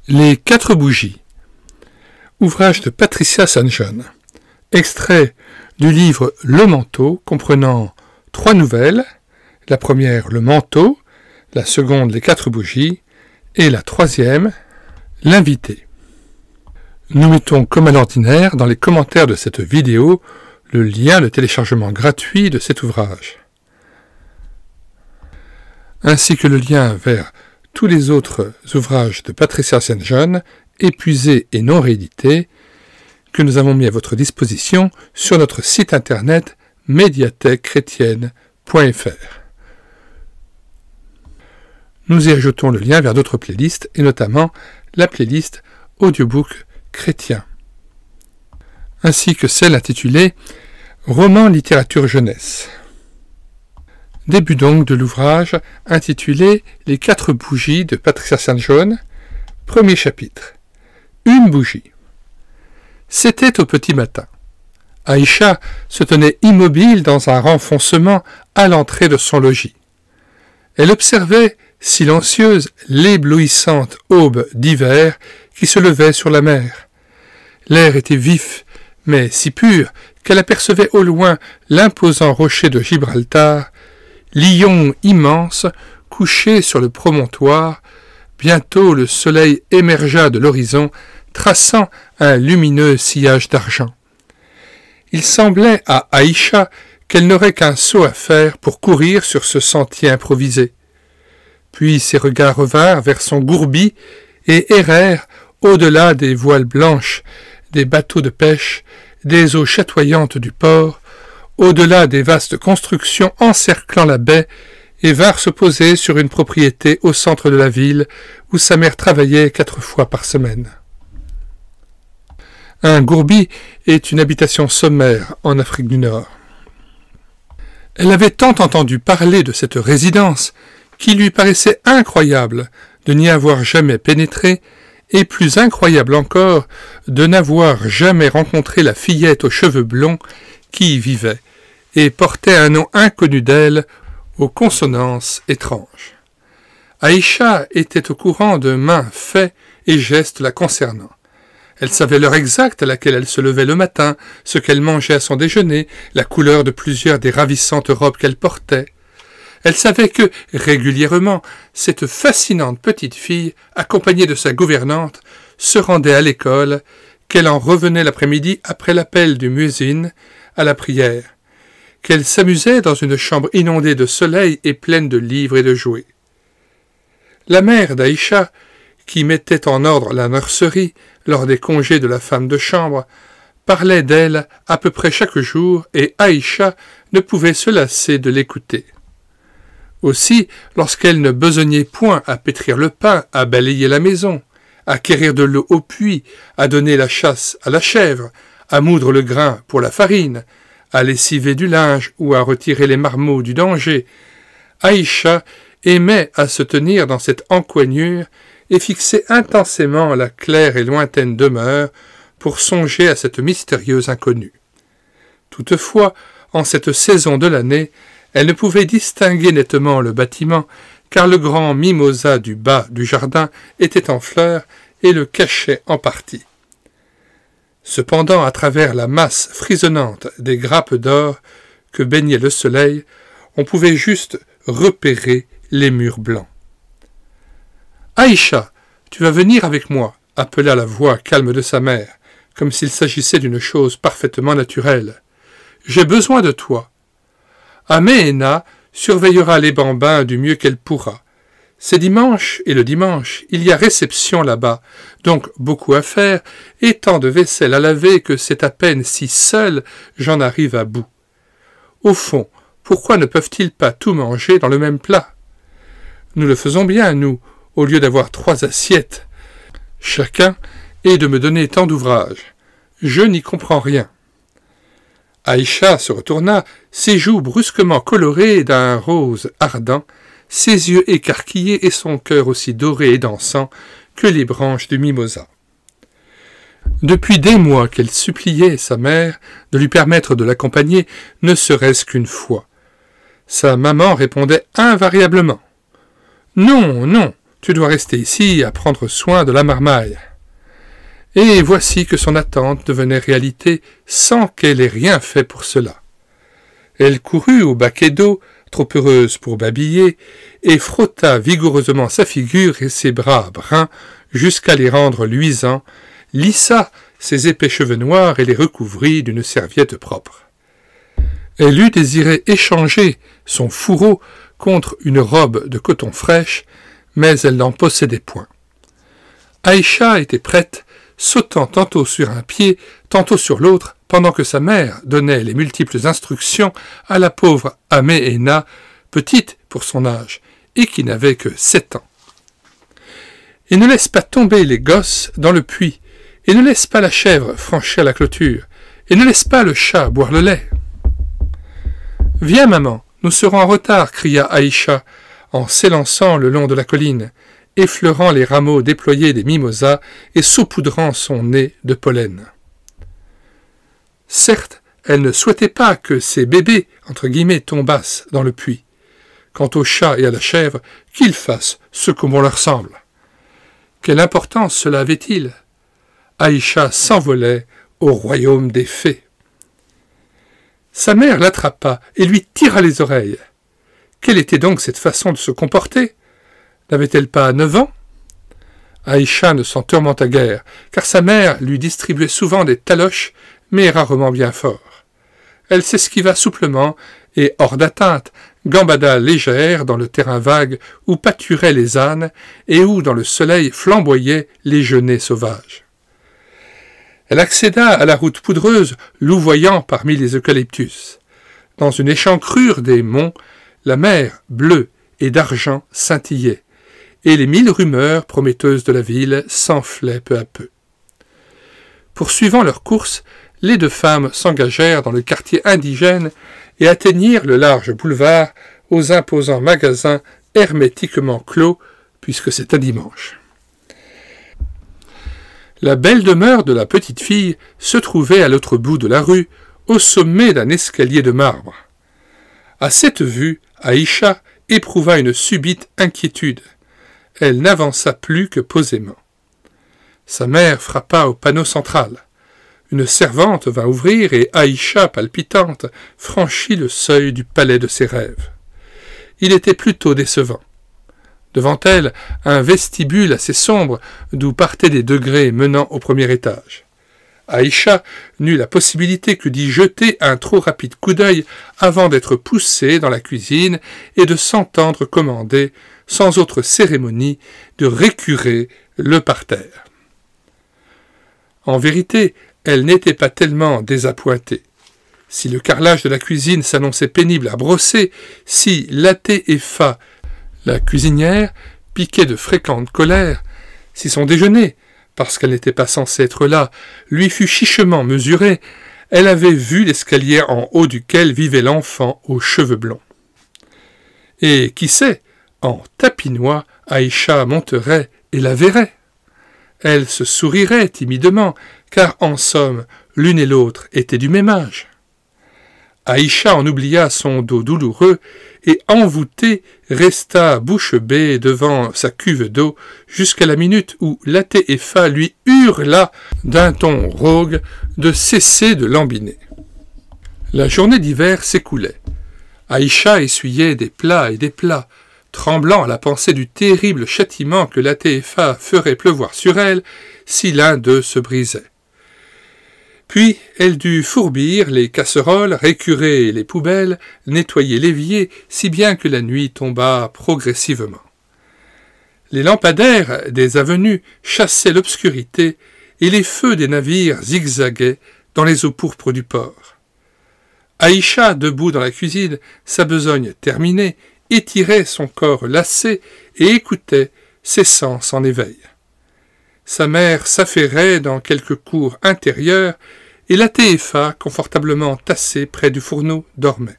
Les 4 bougies. Ouvrage de Patricia St. John. Extrait du livre Le Manteau, comprenant 3 nouvelles. La première, Le Manteau. La seconde, Les 4 bougies. Et la troisième, L'invité. Nous mettons, comme à l'ordinaire, dans les commentaires de cette vidéo, le lien de téléchargement gratuit de cet ouvrage, ainsi que le lien vers tous les autres ouvrages de Patricia St. John, épuisés et non réédités, que nous avons mis à votre disposition sur notre site internet médiathèquechrétienne.fr. Nous y ajoutons le lien vers d'autres playlists, et notamment la playlist Audiobook chrétien, ainsi que celle intitulée Roman littérature jeunesse. Début donc de l'ouvrage intitulé Les 4 bougies de Patricia St. John, premier chapitre. Une bougie. C'était au petit matin. Aïcha se tenait immobile dans un renfoncement à l'entrée de son logis. Elle observait, silencieuse, l'éblouissante aube d'hiver qui se levait sur la mer. L'air était vif, mais si pur qu'elle apercevait au loin l'imposant rocher de Gibraltar, Lion immense, couché sur le promontoire. Bientôt le soleil émergea de l'horizon, traçant un lumineux sillage d'argent. Il semblait à Aïcha qu'elle n'aurait qu'un saut à faire pour courir sur ce sentier improvisé. Puis ses regards revinrent vers son gourbi et errèrent au-delà des voiles blanches, des bateaux de pêche, des eaux chatoyantes du port, au-delà des vastes constructions encerclant la baie, et vinrent se poser sur une propriété au centre de la ville où sa mère travaillait 4 fois par semaine. Un gourbi est une habitation sommaire en Afrique du Nord. Elle avait tant entendu parler de cette résidence qu'il lui paraissait incroyable de n'y avoir jamais pénétré, et plus incroyable encore de n'avoir jamais rencontré la fillette aux cheveux blonds qui y vivait, et portait un nom inconnu d'elle, aux consonances étranges. Aïcha était au courant de maints faits et gestes la concernant. Elle savait l'heure exacte à laquelle elle se levait le matin, ce qu'elle mangeait à son déjeuner, la couleur de plusieurs des ravissantes robes qu'elle portait. Elle savait que, régulièrement, cette fascinante petite fille, accompagnée de sa gouvernante, se rendait à l'école, qu'elle en revenait l'après-midi après l'appel du muezzin à la prière, qu'elle s'amusait dans une chambre inondée de soleil et pleine de livres et de jouets. La mère d'Aïcha, qui mettait en ordre la nurserie lors des congés de la femme de chambre, parlait d'elle à peu près chaque jour, et Aïcha ne pouvait se lasser de l'écouter. Aussi, lorsqu'elle ne besognait point à pétrir le pain, à balayer la maison, à quérir de l'eau au puits, à donner la chasse à la chèvre, à moudre le grain pour la farine, à lessiver du linge ou à retirer les marmots du danger, Aïcha aimait à se tenir dans cette encoignure et fixer intensément la claire et lointaine demeure pour songer à cette mystérieuse inconnue. Toutefois, en cette saison de l'année, elle ne pouvait distinguer nettement le bâtiment, car le grand mimosa du bas du jardin était en fleurs et le cachait en partie. Cependant, à travers la masse frisonnante des grappes d'or que baignait le soleil, on pouvait juste repérer les murs blancs. « Aïcha, tu vas venir avec moi » appela la voix calme de sa mère, comme s'il s'agissait d'une chose parfaitement naturelle. « J'ai besoin de toi. » Améhéna surveillera les bambins du mieux qu'elle pourra. C'est dimanche, et le dimanche, il y a réception là-bas, donc beaucoup à faire, et tant de vaisselle à laver que c'est à peine si seul j'en arrive à bout. Au fond, pourquoi ne peuvent-ils pas tout manger dans le même plat? Nous le faisons bien, nous, au lieu d'avoir 3 assiettes chacun, et de me donner tant d'ouvrages. Je n'y comprends rien. Aïcha se retourna, ses joues brusquement colorées d'un rose ardent, ses yeux écarquillés et son cœur aussi doré et dansant que les branches du mimosa. Depuis des mois qu'elle suppliait sa mère de lui permettre de l'accompagner, ne serait-ce qu'une fois. Sa maman répondait invariablement « Non, non, tu dois rester ici à prendre soin de la marmaille. » Et voici que son attente devenait réalité sans qu'elle ait rien fait pour cela. Elle courut au baquet d'eau, trop heureuse pour babiller, et frotta vigoureusement sa figure et ses bras bruns jusqu'à les rendre luisants, lissa ses épais cheveux noirs et les recouvrit d'une serviette propre. Elle eût désiré échanger son fourreau contre une robe de coton fraîche, mais elle n'en possédait point. Aïcha était prête, sautant tantôt sur un pied, tantôt sur l'autre, pendant que sa mère donnait les multiples instructions à la pauvre Améhéna, petite pour son âge, et qui n'avait que 7 ans. « Et ne laisse pas tomber les gosses dans le puits, et ne laisse pas la chèvre franchir la clôture, et ne laisse pas le chat boire le lait. »« Viens, maman, nous serons en retard, » cria Aïcha, en s'élançant le long de la colline, effleurant les rameaux déployés des mimosas et saupoudrant son nez de pollen. Certes, elle ne souhaitait pas que ses bébés, entre guillemets, tombassent dans le puits. Quant au chat et à la chèvre, qu'ils fassent ce que bon leur semble. Quelle importance cela avait-il? Aïcha s'envolait au royaume des fées. Sa mère l'attrapa et lui tira les oreilles. Quelle était donc cette façon de se comporter? N'avait-elle pas 9 ans? Aïcha ne s'en tourmenta guère, car sa mère lui distribuait souvent des taloches, mais rarement bien fort. Elle s'esquiva souplement et, hors d'atteinte, gambada légère dans le terrain vague où pâturaient les ânes et où, dans le soleil, flamboyaient les genêts sauvages. Elle accéda à la route poudreuse, louvoyant parmi les eucalyptus. Dans une échancrure des monts, la mer bleue et d'argent scintillait, et les 1000 rumeurs prometteuses de la ville s'enflaient peu à peu. Poursuivant leur course, les 2 femmes s'engagèrent dans le quartier indigène et atteignirent le large boulevard aux imposants magasins hermétiquement clos, puisque c'est un dimanche. La belle demeure de la petite fille se trouvait à l'autre bout de la rue, au sommet d'un escalier de marbre. À cette vue, Aïcha éprouva une subite inquiétude. Elle n'avança plus que posément. Sa mère frappa au panneau central. Une servante vint ouvrir et Aïcha, palpitante, franchit le seuil du palais de ses rêves. Il était plutôt décevant. Devant elle, un vestibule assez sombre d'où partaient des degrés menant au premier étage. Aïcha n'eut la possibilité que d'y jeter un trop rapide coup d'œil avant d'être poussée dans la cuisine et de s'entendre commander, sans autre cérémonie, de récurer le parterre. En vérité, elle n'était pas tellement désappointée. Si le carrelage de la cuisine s'annonçait pénible à brosser, si Laté et Fa, la cuisinière, piquait de fréquentes colères, si son déjeuner, parce qu'elle n'était pas censée être là, lui fut chichement mesuré, elle avait vu l'escalier en haut duquel vivait l'enfant aux cheveux blonds. Et qui sait, en tapinois, Aïcha monterait et la verrait. Elle se sourirait timidement, car en somme, l'une et l'autre étaient du même âge. Aïcha en oublia son dos douloureux et, envoûtée, resta bouche bée devant sa cuve d'eau jusqu'à la minute où Laté et Fa lui hurla d'un ton rogue de cesser de lambiner. La journée d'hiver s'écoulait. Aïcha essuyait des plats et des plats, tremblant à la pensée du terrible châtiment que Laté et Fa ferait pleuvoir sur elle si l'un d'eux se brisait. Puis elle dut fourbir les casseroles, récurer les poubelles, nettoyer l'évier, si bien que la nuit tomba progressivement. Les lampadaires des avenues chassaient l'obscurité et les feux des navires zigzaguaient dans les eaux pourpres du port. Aïcha, debout dans la cuisine, sa besogne terminée, étirait son corps lassé et écoutait, ses sens en éveil. Sa mère s'affairait dans quelque cour intérieure et Laté et Fa, confortablement tassés près du fourneau, dormaient.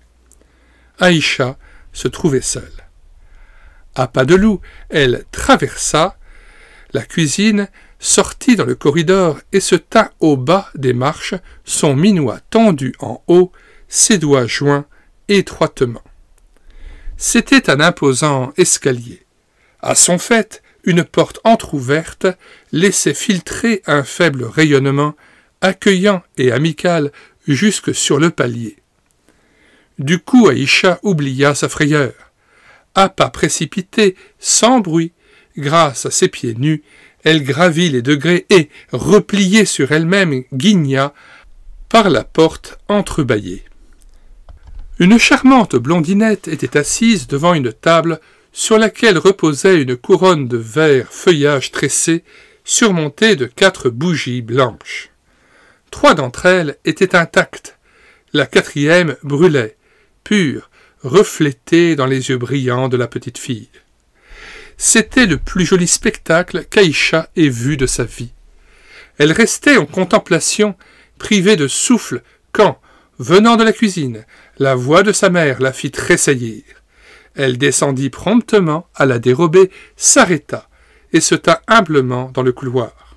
Aïcha se trouvait seule. À pas de loup, elle traversa la cuisine, sortit dans le corridor et se tint au bas des marches, son minois tendu en haut, ses doigts joints étroitement. C'était un imposant escalier. À son faîte, une porte entr'ouverte laissait filtrer un faible rayonnement, accueillant et amical jusque sur le palier. Du coup, Aïcha oublia sa frayeur. À pas précipités, sans bruit, grâce à ses pieds nus, elle gravit les degrés et, repliée sur elle-même, guigna par la porte entrebâillée. Une charmante blondinette était assise devant une table sur laquelle reposait une couronne de vert feuillage tressé surmontée de 4 bougies blanches. 3 d'entre elles étaient intactes. La 4e brûlait, pure, reflétée dans les yeux brillants de la petite fille. C'était le plus joli spectacle qu'Aïcha ait vu de sa vie. Elle restait en contemplation, privée de souffle, quand, venant de la cuisine, la voix de sa mère la fit tressaillir. Elle descendit promptement à la dérobée, s'arrêta et se tint humblement dans le couloir.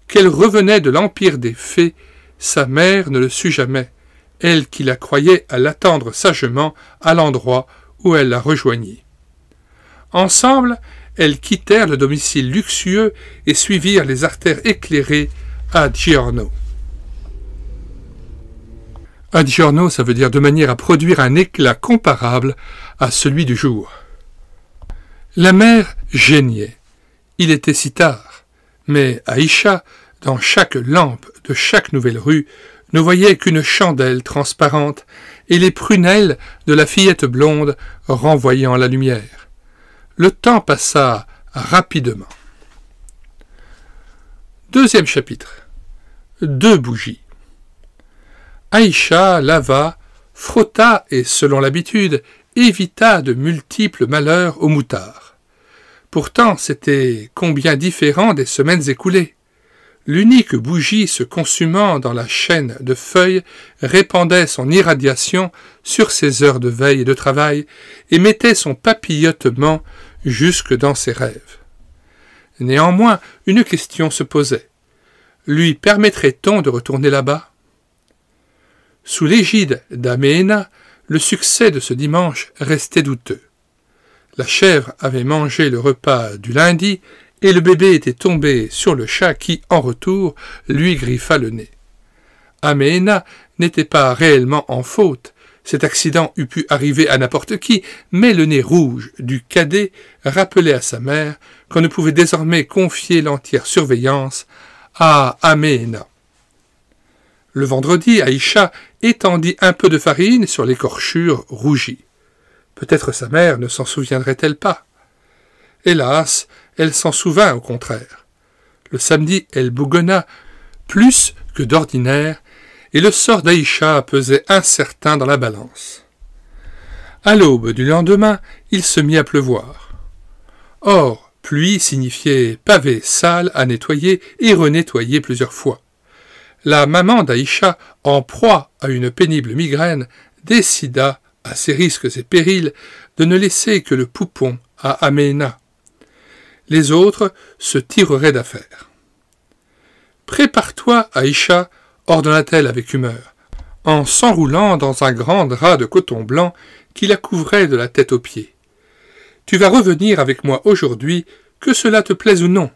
Qu'elle revenait de l'empire des fées, sa mère ne le sut jamais, elle qui la croyait à l'attendre sagement à l'endroit où elle la rejoignit. Ensemble, elles quittèrent le domicile luxueux et suivirent les artères éclairées à Giorno. À Giorno, ça veut dire de manière à produire un éclat comparable à celui du jour. La mère geignait. Il était si tard, mais Aïcha, dans chaque lampe de chaque nouvelle rue, ne voyait qu'une chandelle transparente et les prunelles de la fillette blonde renvoyant la lumière. Le temps passa rapidement. 2e chapitre. 2 bougies. Aïcha lava, frotta et, selon l'habitude, évita de multiples malheurs au moutard. Pourtant, c'était combien différent des semaines écoulées. L'unique bougie se consumant dans la chaîne de feuilles répandait son irradiation sur ses heures de veille et de travail et mettait son papillotement jusque dans ses rêves. Néanmoins, une question se posait. Lui permettrait-on de retourner là-bas? Sous l'égide d'Améhéna, le succès de ce dimanche restait douteux. La chèvre avait mangé le repas du lundi et le bébé était tombé sur le chat qui, en retour, lui griffa le nez. Améhéna n'était pas réellement en faute, cet accident eût pu arriver à n'importe qui, mais le nez rouge du cadet rappelait à sa mère qu'on ne pouvait désormais confier l'entière surveillance à Améhéna. Le vendredi, Aïcha étendit un peu de farine sur l'écorchure rougie. Peut-être sa mère ne s'en souviendrait-elle pas. Hélas, elle s'en souvint au contraire. Le samedi, elle bougonna plus que d'ordinaire, et le sort d'Aïcha pesait incertain dans la balance. À l'aube du lendemain, il se mit à pleuvoir. Or, pluie signifiait pavé sale à nettoyer et renettoyer plusieurs fois. La maman d'Aïcha, en proie à une pénible migraine, décida, à ses risques et périls, de ne laisser que le poupon à Améhéna. Les autres se tireraient d'affaire. « Prépare-toi, Aïcha, ordonna-t-elle avec humeur, en s'enroulant dans un grand drap de coton blanc qui la couvrait de la tête aux pieds. Tu vas revenir avec moi aujourd'hui, que cela te plaise ou non.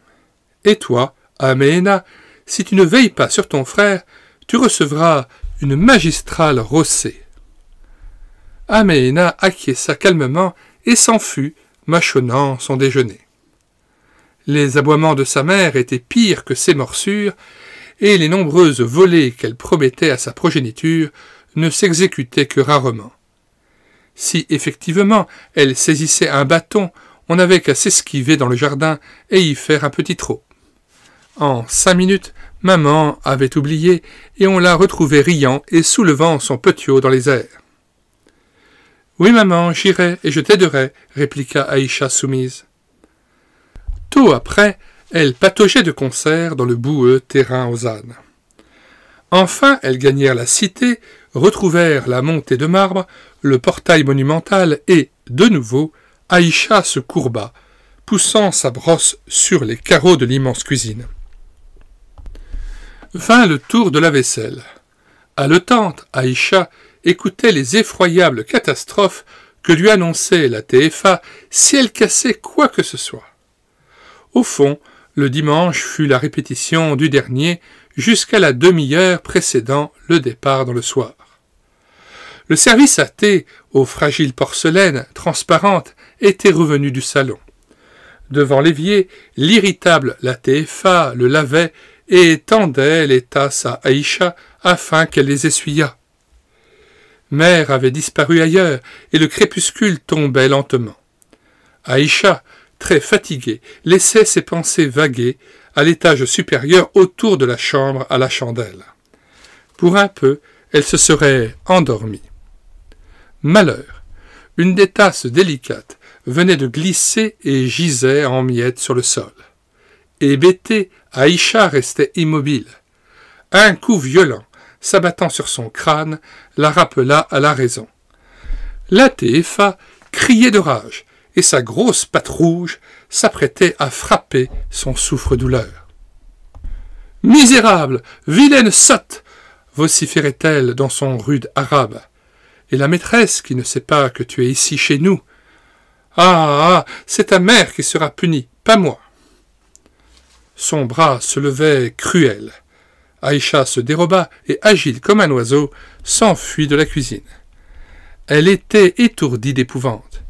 Et toi, Améhéna, si tu ne veilles pas sur ton frère, tu recevras une magistrale rossée. » Améhéna acquiesça calmement et s'en fut, mâchonnant son déjeuner. Les aboiements de sa mère étaient pires que ses morsures, et les nombreuses volées qu'elle promettait à sa progéniture ne s'exécutaient que rarement. Si effectivement elle saisissait un bâton, on n'avait qu'à s'esquiver dans le jardin et y faire un petit trot. En 5 minutes, maman avait oublié, et on la retrouvait riant et soulevant son petiot dans les airs. « Oui, maman, j'irai et je t'aiderai, » répliqua Aïcha soumise. Tôt après, elles pataugeaient de concert dans le boueux terrain aux ânes. Enfin, elles gagnèrent la cité, retrouvèrent la montée de marbre, le portail monumental et, de nouveau, Aïcha se courba, poussant sa brosse sur les carreaux de l'immense cuisine. Vint le tour de la vaisselle. Haletante, Aïcha écoutait les effroyables catastrophes que lui annonçait la TFA si elle cassait quoi que ce soit. Au fond, le dimanche fut la répétition du dernier jusqu'à la demi-heure précédant le départ dans le soir. Le service à thé, aux fragiles porcelaines transparentes, était revenu du salon. Devant l'évier, l'irritable Latéfa le lavait et tendait les tasses à Aïcha afin qu'elle les essuyât. Mère avait disparu ailleurs et le crépuscule tombait lentement. Aïcha, très fatiguée, laissait ses pensées vaguer à l'étage supérieur autour de la chambre à la chandelle. Pour un peu, elle se serait endormie. Malheur, une des tasses délicates venait de glisser et gisait en miettes sur le sol. Hébétée, Aïcha restait immobile. Un coup violent, s'abattant sur son crâne, la rappela à la raison. Latéfa criait de rage, et sa grosse patte rouge s'apprêtait à frapper son souffre-douleur. « Misérable, vilaine sotte !» vociférait-elle dans son rude arabe. « Et la maîtresse qui ne sait pas que tu es ici chez nous. Ah, c'est ta mère qui sera punie, pas moi. » Son bras se levait cruel. Aïcha se déroba et, agile comme un oiseau, s'enfuit de la cuisine. Elle était étourdie d'épouvante.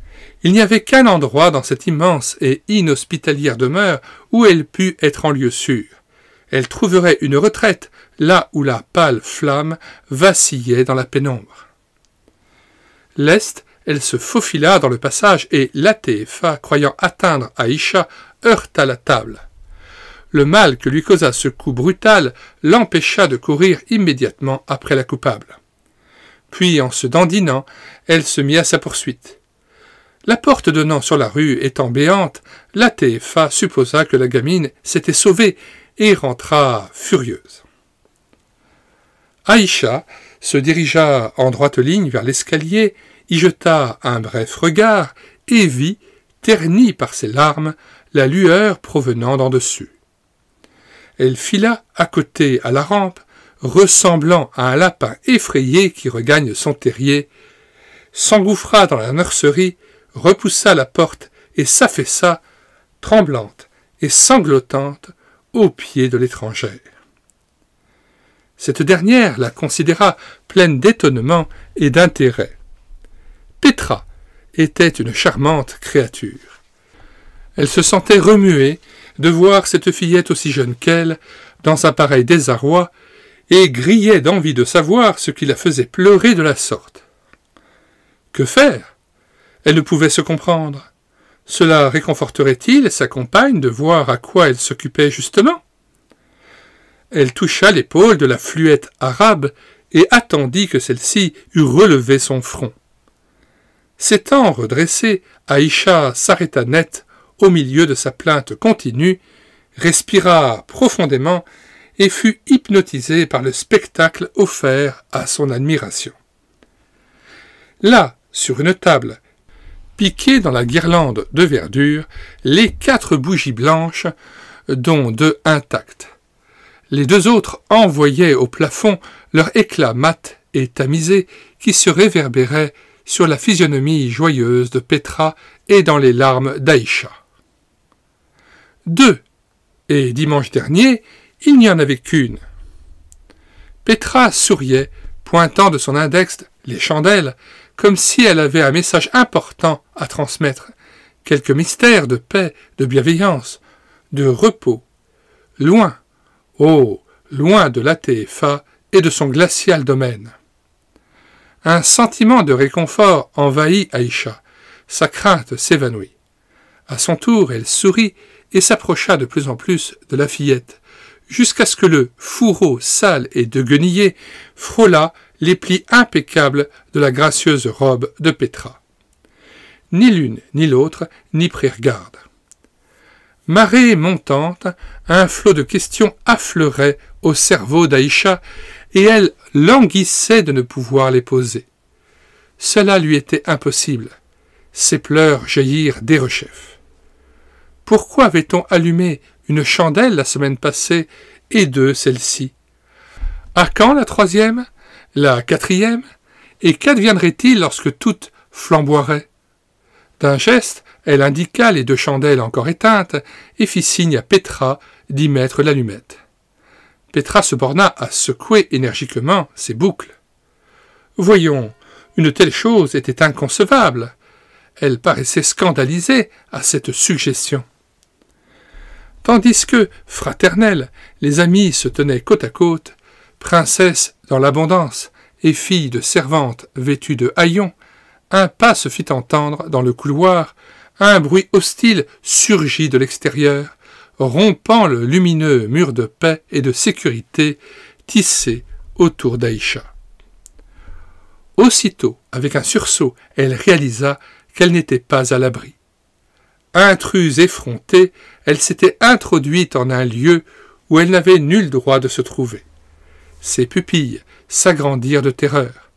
Il n'y avait qu'un endroit dans cette immense et inhospitalière demeure où elle pût être en lieu sûr. Elle trouverait une retraite là où la pâle flamme vacillait dans la pénombre. Leste, elle se faufila dans le passage et Latéfa, croyant atteindre Aïcha, heurta la table. Le mal que lui causa ce coup brutal l'empêcha de courir immédiatement après la coupable. Puis, en se dandinant, elle se mit à sa poursuite. La porte donnant sur la rue étant béante, Latéfa supposa que la gamine s'était sauvée et rentra furieuse. Aïcha se dirigea en droite ligne vers l'escalier, y jeta un bref regard et vit, ternie par ses larmes, la lueur provenant d'en dessus. Elle fila à côté à la rampe, ressemblant à un lapin effrayé qui regagne son terrier, s'engouffra dans la nurserie, repoussa la porte et s'affaissa, tremblante et sanglotante, aux pieds de l'étrangère. Cette dernière la considéra pleine d'étonnement et d'intérêt. Petra était une charmante créature. Elle se sentait remuée de voir cette fillette aussi jeune qu'elle, dans un pareil désarroi, et grillait d'envie de savoir ce qui la faisait pleurer de la sorte. Que faire? Elle ne pouvait se comprendre. Cela réconforterait-il sa compagne de voir à quoi elle s'occupait justement? Elle toucha l'épaule de la fluette arabe et attendit que celle-ci eût relevé son front. S'étant redressée, Aïcha s'arrêta net au milieu de sa plainte continue, respira profondément et fut hypnotisée par le spectacle offert à son admiration. Là, sur une table, piquées dans la guirlande de verdure, les 4 bougies blanches, dont 2 intactes. Les 2 autres envoyaient au plafond leur éclat mat et tamisé qui se réverbérait sur la physionomie joyeuse de Petra et dans les larmes d'Aïcha. 2. Et dimanche dernier, il n'y en avait qu'une. Petra souriait, pointant de son index les chandelles, comme si elle avait un message important à transmettre, quelque mystère de paix, de bienveillance, de repos, loin, oh, loin de Latéfa et de son glacial domaine. Un sentiment de réconfort envahit Aïcha, sa crainte s'évanouit. À son tour, elle sourit et s'approcha de plus en plus de la fillette, jusqu'à ce que le fourreau sale et déguenillé frôlât les plis impeccables de la gracieuse robe de Petra. Ni l'une ni l'autre n'y prirent garde. Marée montante, un flot de questions affleurait au cerveau d'Aïcha, et elle languissait de ne pouvoir les poser. Cela lui était impossible. Ses pleurs jaillirent derechef. Pourquoi avait-on allumé une chandelle la semaine passée et 2 celle-ci? À quand la 3e? La 4e? Et qu'adviendrait-il lorsque toutes flamboieraient? D'un geste, elle indiqua les 2 chandelles encore éteintes et fit signe à Petra d'y mettre l'allumette. Petra se borna à secouer énergiquement ses boucles. Voyons, une telle chose était inconcevable. Elle paraissait scandalisée à cette suggestion. Tandis que, fraternels, les amis se tenaient côte à côte, princesse dans l'abondance et fille de servante vêtue de haillons, un pas se fit entendre dans le couloir, un bruit hostile surgit de l'extérieur, rompant le lumineux mur de paix et de sécurité tissé autour d'Aïcha. Aussitôt, avec un sursaut, elle réalisa qu'elle n'était pas à l'abri. Intruse effrontée, elle s'était introduite en un lieu où elle n'avait nul droit de se trouver. Ses pupilles s'agrandirent de terreur.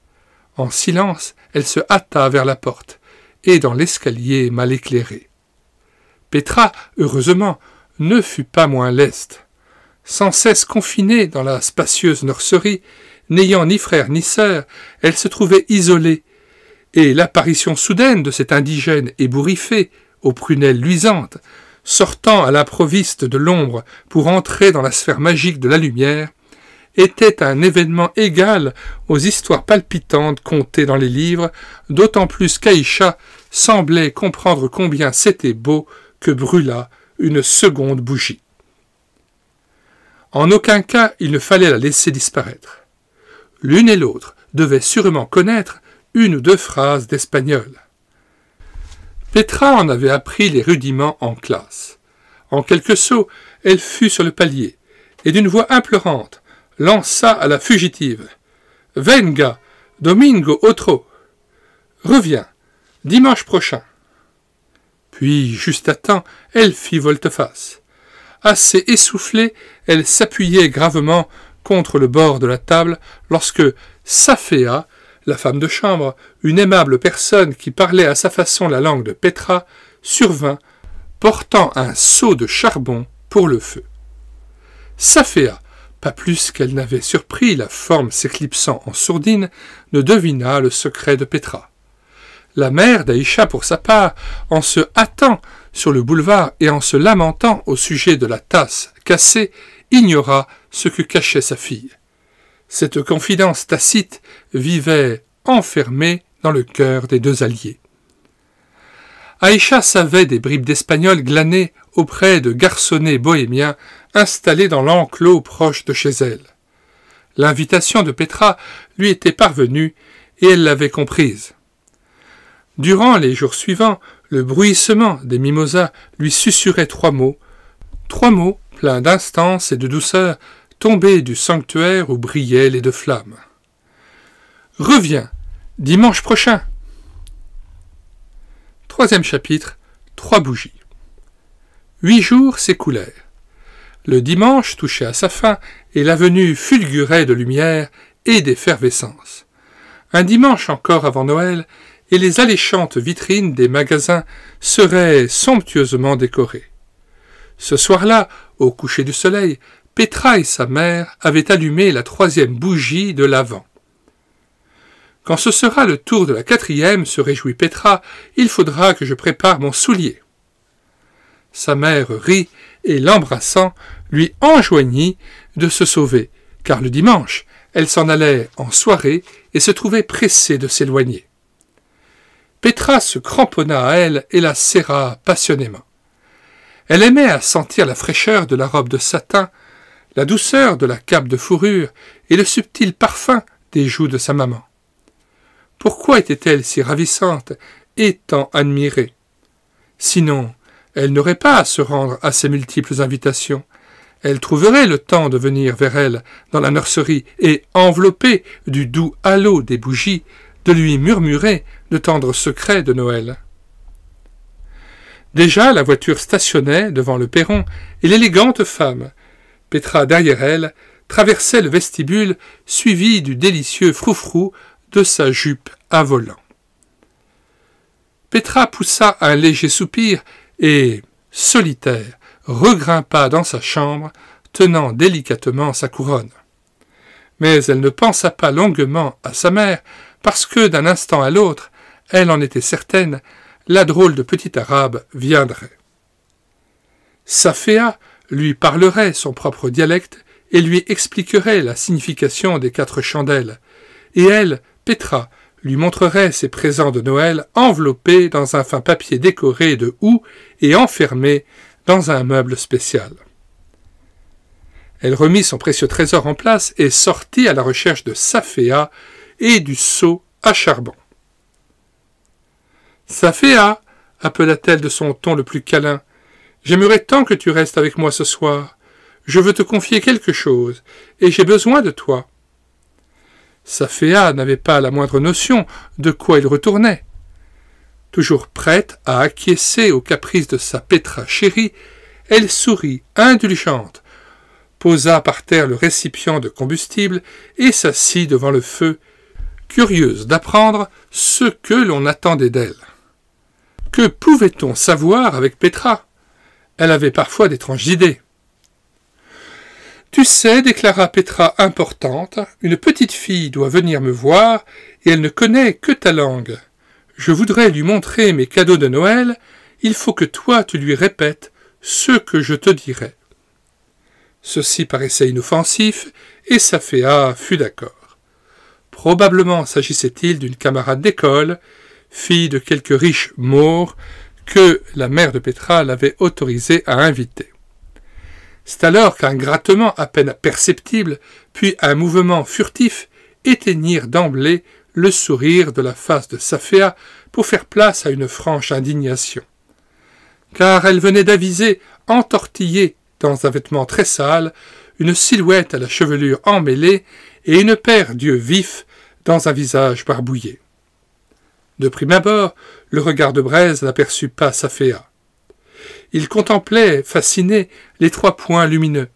En silence, elle se hâta vers la porte, et dans l'escalier mal éclairé. Petra, heureusement, ne fut pas moins leste. Sans cesse confinée dans la spacieuse nurserie, n'ayant ni frère ni sœur, elle se trouvait isolée, et l'apparition soudaine de cet indigène ébouriffé, aux prunelles luisantes, sortant à l'improviste de l'ombre pour entrer dans la sphère magique de la lumière, était un événement égal aux histoires palpitantes contées dans les livres, d'autant plus qu'Aïcha semblait comprendre combien c'était beau que brûlât une seconde bougie. En aucun cas il ne fallait la laisser disparaître. L'une et l'autre devaient sûrement connaître 1 ou 2 phrases d'espagnol. Petra en avait appris les rudiments en classe. En quelques sauts, elle fut sur le palier, et d'une voix implorante, lança à la fugitive. « Venga, domingo otro. Reviens, dimanche prochain. » Puis, juste à temps, elle fit volte-face. Assez essoufflée, elle s'appuyait gravement contre le bord de la table lorsque Saféa, la femme de chambre, une aimable personne qui parlait à sa façon la langue de Petra, survint, portant un seau de charbon pour le feu. Saféa, pas plus qu'elle n'avait surpris la forme s'éclipsant en sourdine, ne devina le secret de Petra. La mère d'Aïcha, pour sa part, en se hâtant sur le boulevard et en se lamentant au sujet de la tasse cassée, ignora ce que cachait sa fille. Cette confidence tacite vivait enfermée dans le cœur des 2 alliés. Aïcha savait des bribes d'espagnol glanées auprès de garçonnets bohémiens installés dans l'enclos proche de chez elle. L'invitation de Petra lui était parvenue et elle l'avait comprise. Durant les jours suivants, le bruissement des mimosas lui susurrait 3 mots pleins d'instance et de douceur, tombés du sanctuaire où brillaient les 2 flammes. « Reviens, dimanche prochain !» 3e chapitre, 3 bougies. 8 jours s'écoulèrent. Le dimanche touchait à sa fin, et l'avenue fulgurait de lumière et d'effervescence. Un dimanche encore avant Noël, et les alléchantes vitrines des magasins seraient somptueusement décorées. Ce soir-là, au coucher du soleil, Petra et sa mère avaient allumé la 3e bougie de l'Avent. « Quand ce sera le tour de la 4e, se réjouit Petra, il faudra que je prépare mon soulier. » Sa mère rit et, l'embrassant, lui enjoignit de se sauver, car le dimanche, elle s'en allait en soirée et se trouvait pressée de s'éloigner. Petra se cramponna à elle et la serra passionnément. Elle aimait à sentir la fraîcheur de la robe de satin, la douceur de la cape de fourrure et le subtil parfum des joues de sa maman. Pourquoi était-elle si ravissante et tant admirée? Sinon, elle n'aurait pas à se rendre à ses multiples invitations. Elle trouverait le temps de venir vers elle dans la nurserie et, enveloppée du doux halo des bougies, de lui murmurer de tendres secrets de Noël. Déjà la voiture stationnait devant le perron et l'élégante femme, Petra derrière elle, traversait le vestibule suivie du délicieux froufrou de sa jupe à volant. Petra poussa un léger soupir et, solitaire, regrimpa dans sa chambre, tenant délicatement sa couronne. Mais elle ne pensa pas longuement à sa mère, parce que, d'un instant à l'autre, elle en était certaine, la drôle de petite arabe viendrait. Saféa lui parlerait son propre dialecte et lui expliquerait la signification des 4 chandelles, et elle, Petra, lui montrerait ses présents de Noël enveloppés dans un fin papier décoré de houx et enfermés dans un meuble spécial. Elle remit son précieux trésor en place et sortit à la recherche de Saféa et du seau à charbon. « Saféa » appela-t-elle de son ton le plus câlin, « j'aimerais tant que tu restes avec moi ce soir. Je veux te confier quelque chose, et j'ai besoin de toi. » Saféa n'avait pas la moindre notion de quoi il retournait. Toujours prête à acquiescer aux caprices de sa Petra chérie, elle sourit, indulgente, posa par terre le récipient de combustible et s'assit devant le feu, curieuse d'apprendre ce que l'on attendait d'elle. Que pouvait-on savoir avec Petra? Elle avait parfois d'étranges idées. « Tu sais, déclara Petra importante, une petite fille doit venir me voir et elle ne connaît que ta langue. Je voudrais lui montrer mes cadeaux de Noël, il faut que toi tu lui répètes ce que je te dirai. » Ceci paraissait inoffensif et Saféa fut d'accord. Probablement s'agissait-il d'une camarade d'école, fille de quelque riche maure que la mère de Petra l'avait autorisée à inviter. C'est alors qu'un grattement à peine perceptible, puis un mouvement furtif, éteignirent d'emblée le sourire de la face de Saféa pour faire place à une franche indignation. Car elle venait d'aviser, entortillée dans un vêtement très sale, une silhouette à la chevelure emmêlée et une paire d'yeux vifs dans un visage barbouillé. De prime abord, le regard de Braise n'aperçut pas Saféa. Il contemplait, fasciné, les 3 points lumineux.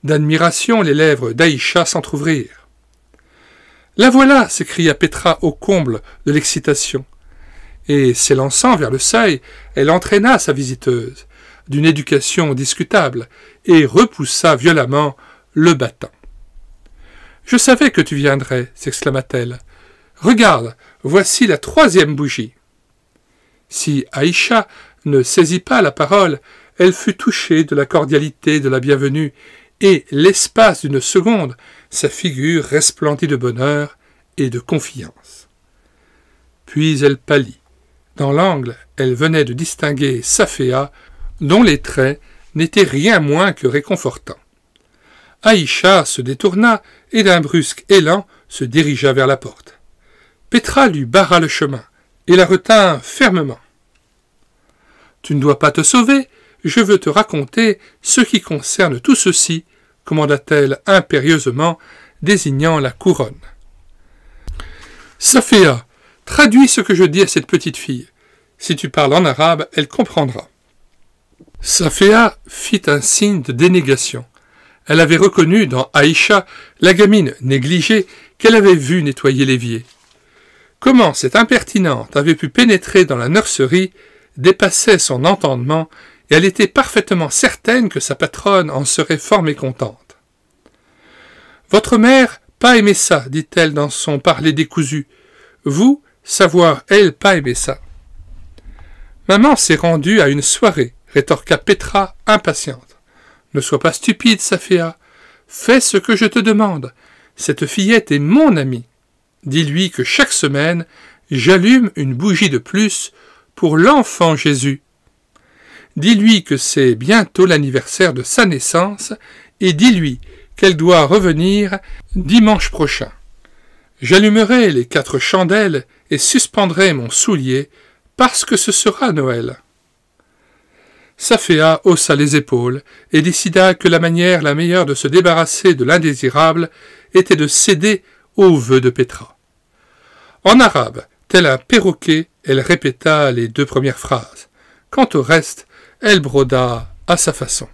D'admiration, les lèvres d'Aïcha s'entr'ouvrirent. « La voilà !» s'écria Petra au comble de l'excitation. Et, s'élançant vers le seuil, elle entraîna sa visiteuse, d'une éducation discutable, et repoussa violemment le battant. « Je savais que tu viendrais !» s'exclama-t-elle. « Regarde, voici la 3e bougie. » Si Aïcha ne saisit pas la parole, elle fut touchée de la cordialité de la bienvenue, et, l'espace d'une seconde, sa figure resplendit de bonheur et de confiance. Puis elle pâlit. Dans l'angle, elle venait de distinguer Saféa, dont les traits n'étaient rien moins que réconfortants. Aïcha se détourna et d'un brusque élan se dirigea vers la porte. Petra lui barra le chemin et la retint fermement. « Tu ne dois pas te sauver, je veux te raconter ce qui concerne tout ceci, » commanda-t-elle impérieusement, désignant la couronne. « Saféa, traduis ce que je dis à cette petite fille. Si tu parles en arabe, elle comprendra. » Saféa fit un signe de dénégation. Elle avait reconnu dans Aïcha la gamine négligée qu'elle avait vue nettoyer l'évier. Comment cette impertinente avait pu pénétrer dans la nurserie dépassait son entendement et elle était parfaitement certaine que sa patronne en serait fort mécontente. « Votre mère pas aimé ça, dit-elle dans son parler décousu. Vous, savoir elle pas aimé ça. »« Maman s'est rendue à une soirée, rétorqua Petra, impatiente. « Ne sois pas stupide, Saféa. Fais ce que je te demande. Cette fillette est mon amie. Dis-lui que chaque semaine, j'allume une bougie de plus pour l'enfant Jésus. Dis-lui que c'est bientôt l'anniversaire de sa naissance et dis-lui qu'elle doit revenir dimanche prochain. J'allumerai les 4 chandelles et suspendrai mon soulier parce que ce sera Noël. » Saféa haussa les épaules et décida que la manière la meilleure de se débarrasser de l'indésirable était de céder aux vœux de Petra. En arabe, tel un perroquet, elle répéta les 2 premières phrases. Quant au reste, elle broda à sa façon.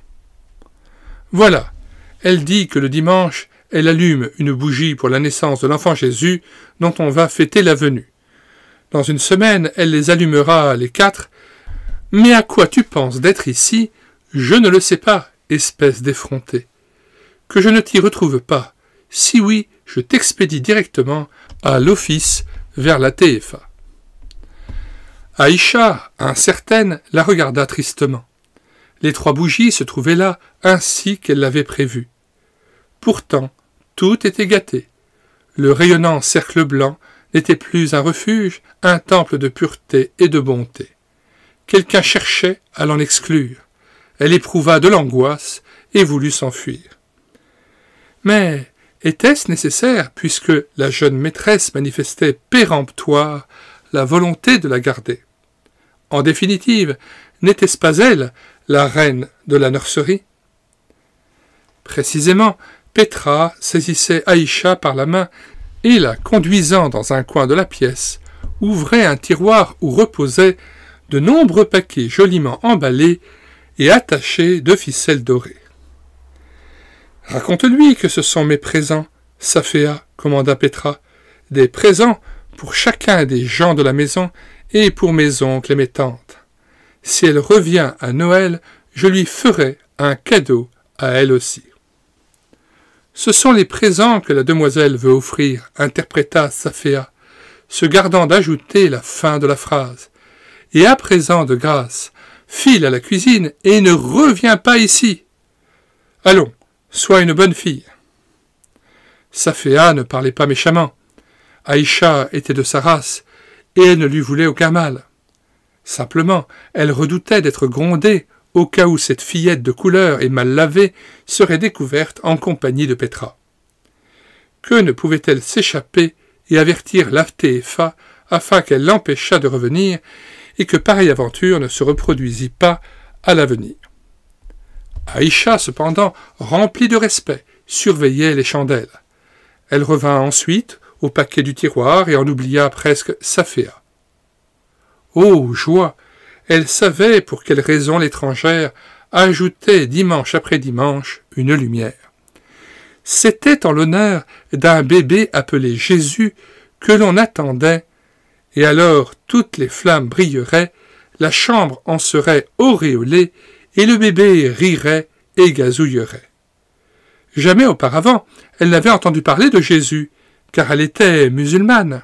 Voilà, elle dit que le dimanche, elle allume une bougie pour la naissance de l'enfant Jésus dont on va fêter la venue. Dans une semaine, elle les allumera les 4. Mais à quoi tu penses d'être ici? Je ne le sais pas, espèce d'effrontée. Que je ne t'y retrouve pas. Si oui, je t'expédie directement à l'office vers la TFA. Aïcha, incertaine, la regarda tristement. Les 3 bougies se trouvaient là, ainsi qu'elle l'avait prévu. Pourtant, tout était gâté. Le rayonnant cercle blanc n'était plus un refuge, un temple de pureté et de bonté. Quelqu'un cherchait à l'en exclure. Elle éprouva de l'angoisse et voulut s'enfuir. Mais était-ce nécessaire, puisque la jeune maîtresse manifestait péremptoire la volonté de la garder? En définitive, n'était-ce pas elle, la reine de la nurserie? Précisément, Petra saisissait Aïcha par la main et, la conduisant dans un coin de la pièce, ouvrait un tiroir où reposaient de nombreux paquets joliment emballés et attachés de ficelles dorées. « Raconte-lui que ce sont mes présents, Saféa, commanda Petra, des présents pour chacun des gens de la maison et pour mes oncles et mes tantes. Si elle revient à Noël, je lui ferai un cadeau à elle aussi. » « Ce sont les présents que la demoiselle veut offrir, interpréta Saféa, se gardant d'ajouter la fin de la phrase. « Et à présent, de grâce, file à la cuisine et ne reviens pas ici. Allons, sois une bonne fille. » Saféa ne parlait pas méchamment. Aïcha était de sa race, et elle ne lui voulait aucun mal. Simplement, elle redoutait d'être grondée au cas où cette fillette de couleur et mal lavée serait découverte en compagnie de Petra. Que ne pouvait-elle s'échapper et avertir Lafté-Epha afin qu'elle l'empêchât de revenir et que pareille aventure ne se reproduisît pas à l'avenir. Aïcha, cependant, remplie de respect, surveillait les chandelles. Elle revint ensuite au paquet du tiroir et en oublia presque Saféa. Oh, joie! Elle savait pour quelle raison l'étrangère ajoutait dimanche après dimanche une lumière. C'était en l'honneur d'un bébé appelé Jésus que l'on attendait, et alors toutes les flammes brilleraient, la chambre en serait auréolée, et le bébé rirait et gazouillerait. Jamais auparavant, elle n'avait entendu parler de Jésus, car elle était musulmane.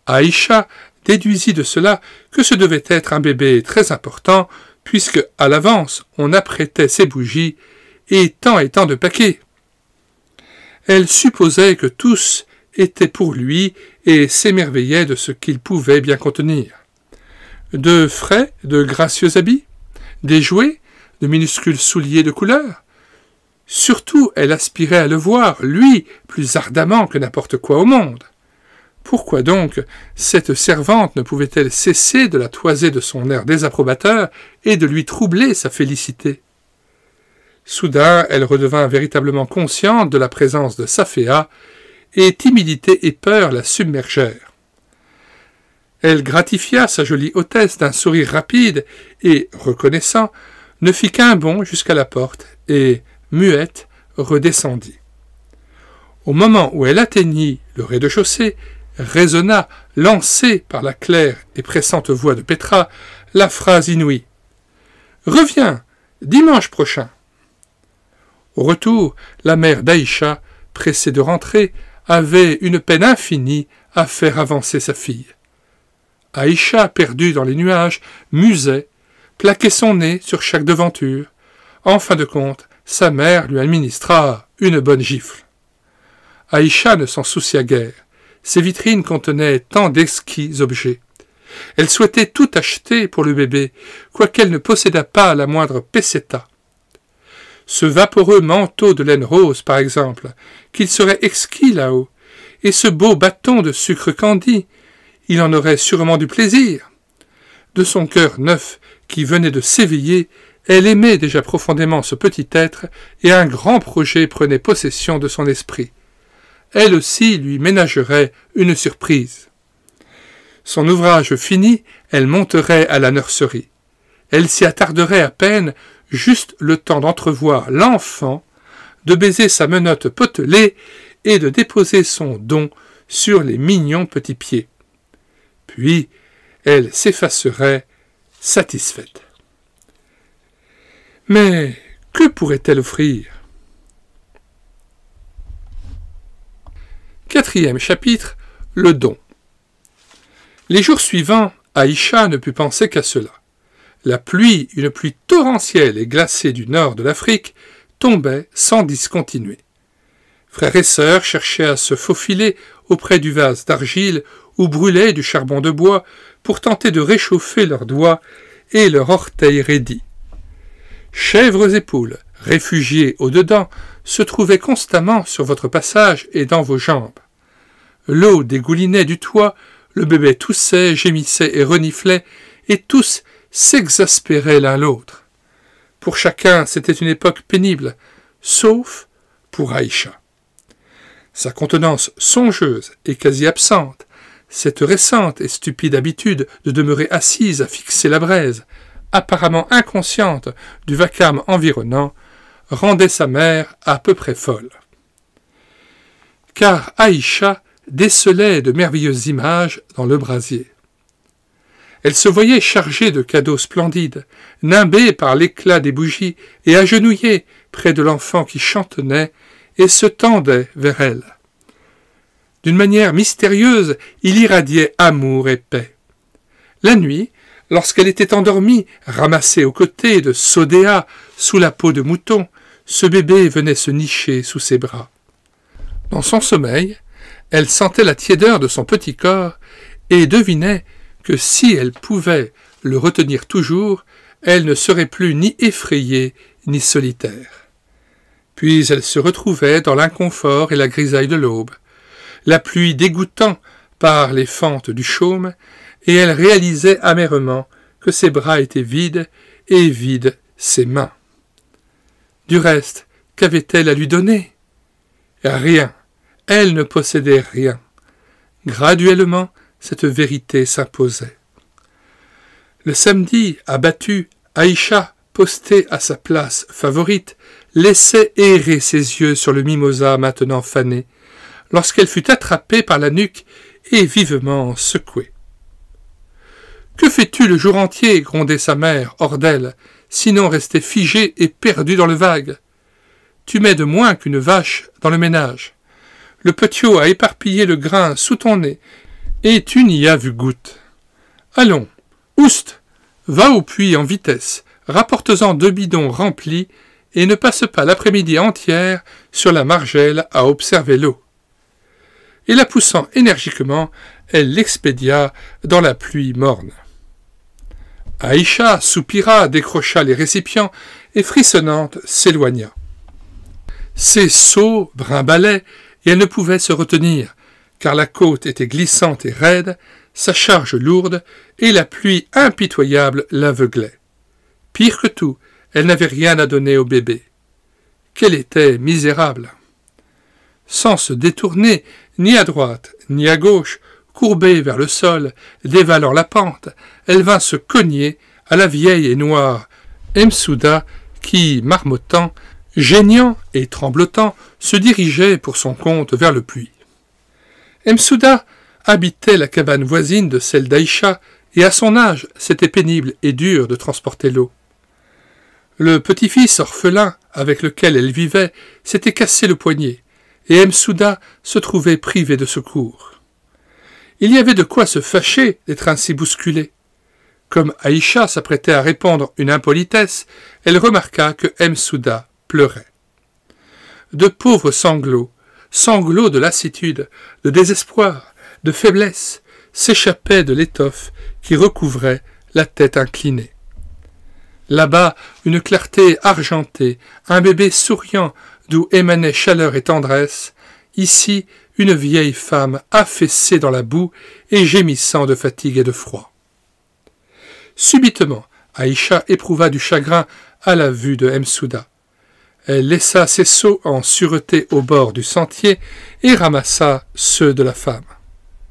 Aïcha déduisit de cela que ce devait être un bébé très important, puisque, à l'avance, on apprêtait ses bougies et tant de paquets. Elle supposait que tous étaient pour lui et s'émerveillait de ce qu'il pouvait bien contenir. De frais, de gracieux habits, des jouets, de minuscules souliers de couleur. Surtout, elle aspirait à le voir, lui, plus ardemment que n'importe quoi au monde. Pourquoi donc cette servante ne pouvait-elle cesser de la toiser de son air désapprobateur et de lui troubler sa félicité? Soudain, elle redevint véritablement consciente de la présence de Saféa, et timidité et peur la submergèrent. Elle gratifia sa jolie hôtesse d'un sourire rapide et, reconnaissant, ne fit qu'un bond jusqu'à la porte et, muette, redescendit. Au moment où elle atteignit le rez-de-chaussée, résonna, lancée par la claire et pressante voix de Petra, la phrase inouïe. « Reviens, dimanche prochain !» Au retour, la mère d'Aïcha, pressée de rentrer, avait une peine infinie à faire avancer sa fille. Aïcha, perdue dans les nuages, musait, plaquait son nez sur chaque devanture. En fin de compte, sa mère lui administra une bonne gifle. Aïcha ne s'en soucia guère. Ses vitrines contenaient tant d'exquis objets. Elle souhaitait tout acheter pour le bébé, quoiqu'elle ne possédât pas la moindre peseta. Ce vaporeux manteau de laine rose, par exemple, qu'il serait exquis là-haut, et ce beau bâton de sucre candi, il en aurait sûrement du plaisir. De son cœur neuf, qui venait de s'éveiller, elle aimait déjà profondément ce petit être, et un grand projet prenait possession de son esprit. Elle aussi lui ménagerait une surprise. Son ouvrage fini, elle monterait à la nurserie. Elle s'y attarderait à peine, juste le temps d'entrevoir l'enfant, de baiser sa menotte potelée et de déposer son don sur les mignons petits pieds. Puis, elle s'effacerait satisfaite. Mais que pourrait-elle offrir? 4e chapitre, le don. Les jours suivants, Aïcha ne put penser qu'à cela. La pluie, une pluie torrentielle et glacée du nord de l'Afrique, tombait sans discontinuer. Frères et sœurs cherchaient à se faufiler auprès du vase d'argile où brûlait du charbon de bois pour tenter de réchauffer leurs doigts et leurs orteils raidis. Chèvres et poules, réfugiés au-dedans, se trouvaient constamment sur votre passage et dans vos jambes. L'eau dégoulinait du toit, le bébé toussait, gémissait et reniflait, et tous s'exaspéraient l'un l'autre. Pour chacun, c'était une époque pénible, sauf pour Aïcha. Sa contenance songeuse et quasi absente, cette récente et stupide habitude de demeurer assise à fixer la braise, apparemment inconsciente du vacarme environnant, rendait sa mère à peu près folle. Car Aïcha décelait de merveilleuses images dans le brasier. Elle se voyait chargée de cadeaux splendides, nimbée par l'éclat des bougies et agenouillée près de l'enfant qui chantonnait et se tendait vers elle. D'une manière mystérieuse, il irradiait amour et paix. La nuit, lorsqu'elle était endormie, ramassée aux côtés de Sodéa sous la peau de mouton, ce bébé venait se nicher sous ses bras. Dans son sommeil, elle sentait la tiédeur de son petit corps et devinait que si elle pouvait le retenir toujours, elle ne serait plus ni effrayée ni solitaire. Puis elle se retrouvait dans l'inconfort et la grisaille de l'aube, la pluie dégoûtant par les fentes du chaume, et elle réalisait amèrement que ses bras étaient vides et vides ses mains. Du reste, qu'avait-elle à lui donner? Rien. Elle ne possédait rien. Graduellement, cette vérité s'imposait. Le samedi, abattue, Aïcha, postée à sa place favorite, laissait errer ses yeux sur le mimosa maintenant fané, lorsqu'elle fut attrapée par la nuque et vivement secouée. « Que fais-tu le jour entier » grondait sa mère hors d'elle, sinon rester figée et perdue dans le vague. « Tu mets de moins qu'une vache dans le ménage. Le petiot a éparpillé le grain sous ton nez, et tu n'y as vu goutte. Allons, oust, va au puits en vitesse, rapporte-en 2 bidons remplis, et ne passe pas l'après-midi entière sur la margelle à observer l'eau. » Et la poussant énergiquement, elle l'expédia dans la pluie morne. Aïcha soupira, décrocha les récipients, et frissonnante s'éloigna. Ses seaux brimbalaient, et elle ne pouvait se retenir, car la côte était glissante et raide, sa charge lourde, et la pluie impitoyable l'aveuglait. Pire que tout, elle n'avait rien à donner au bébé. Qu'elle était misérable! Sans se détourner, ni à droite, ni à gauche, courbée vers le sol, dévalant la pente, elle vint se cogner à la vieille et noire Msouda qui, marmottant, geignant et tremblotant, se dirigeait pour son compte vers le puits. Msouda habitait la cabane voisine de celle d'Aïcha, et à son âge, c'était pénible et dur de transporter l'eau. Le petit-fils orphelin avec lequel elle vivait s'était cassé le poignet, et Msouda se trouvait privé de secours. Il y avait de quoi se fâcher d'être ainsi bousculée. Comme Aïcha s'apprêtait à répondre une impolitesse, elle remarqua que Msouda pleurait. De pauvres sanglots, sanglots de lassitude, de désespoir, de faiblesse, s'échappaient de l'étoffe qui recouvrait la tête inclinée. Là-bas, une clarté argentée, un bébé souriant d'où émanaient chaleur et tendresse, ici une vieille femme affaissée dans la boue et gémissant de fatigue et de froid. Subitement, Aïcha éprouva du chagrin à la vue de Msouda. Elle laissa ses seaux en sûreté au bord du sentier et ramassa ceux de la femme.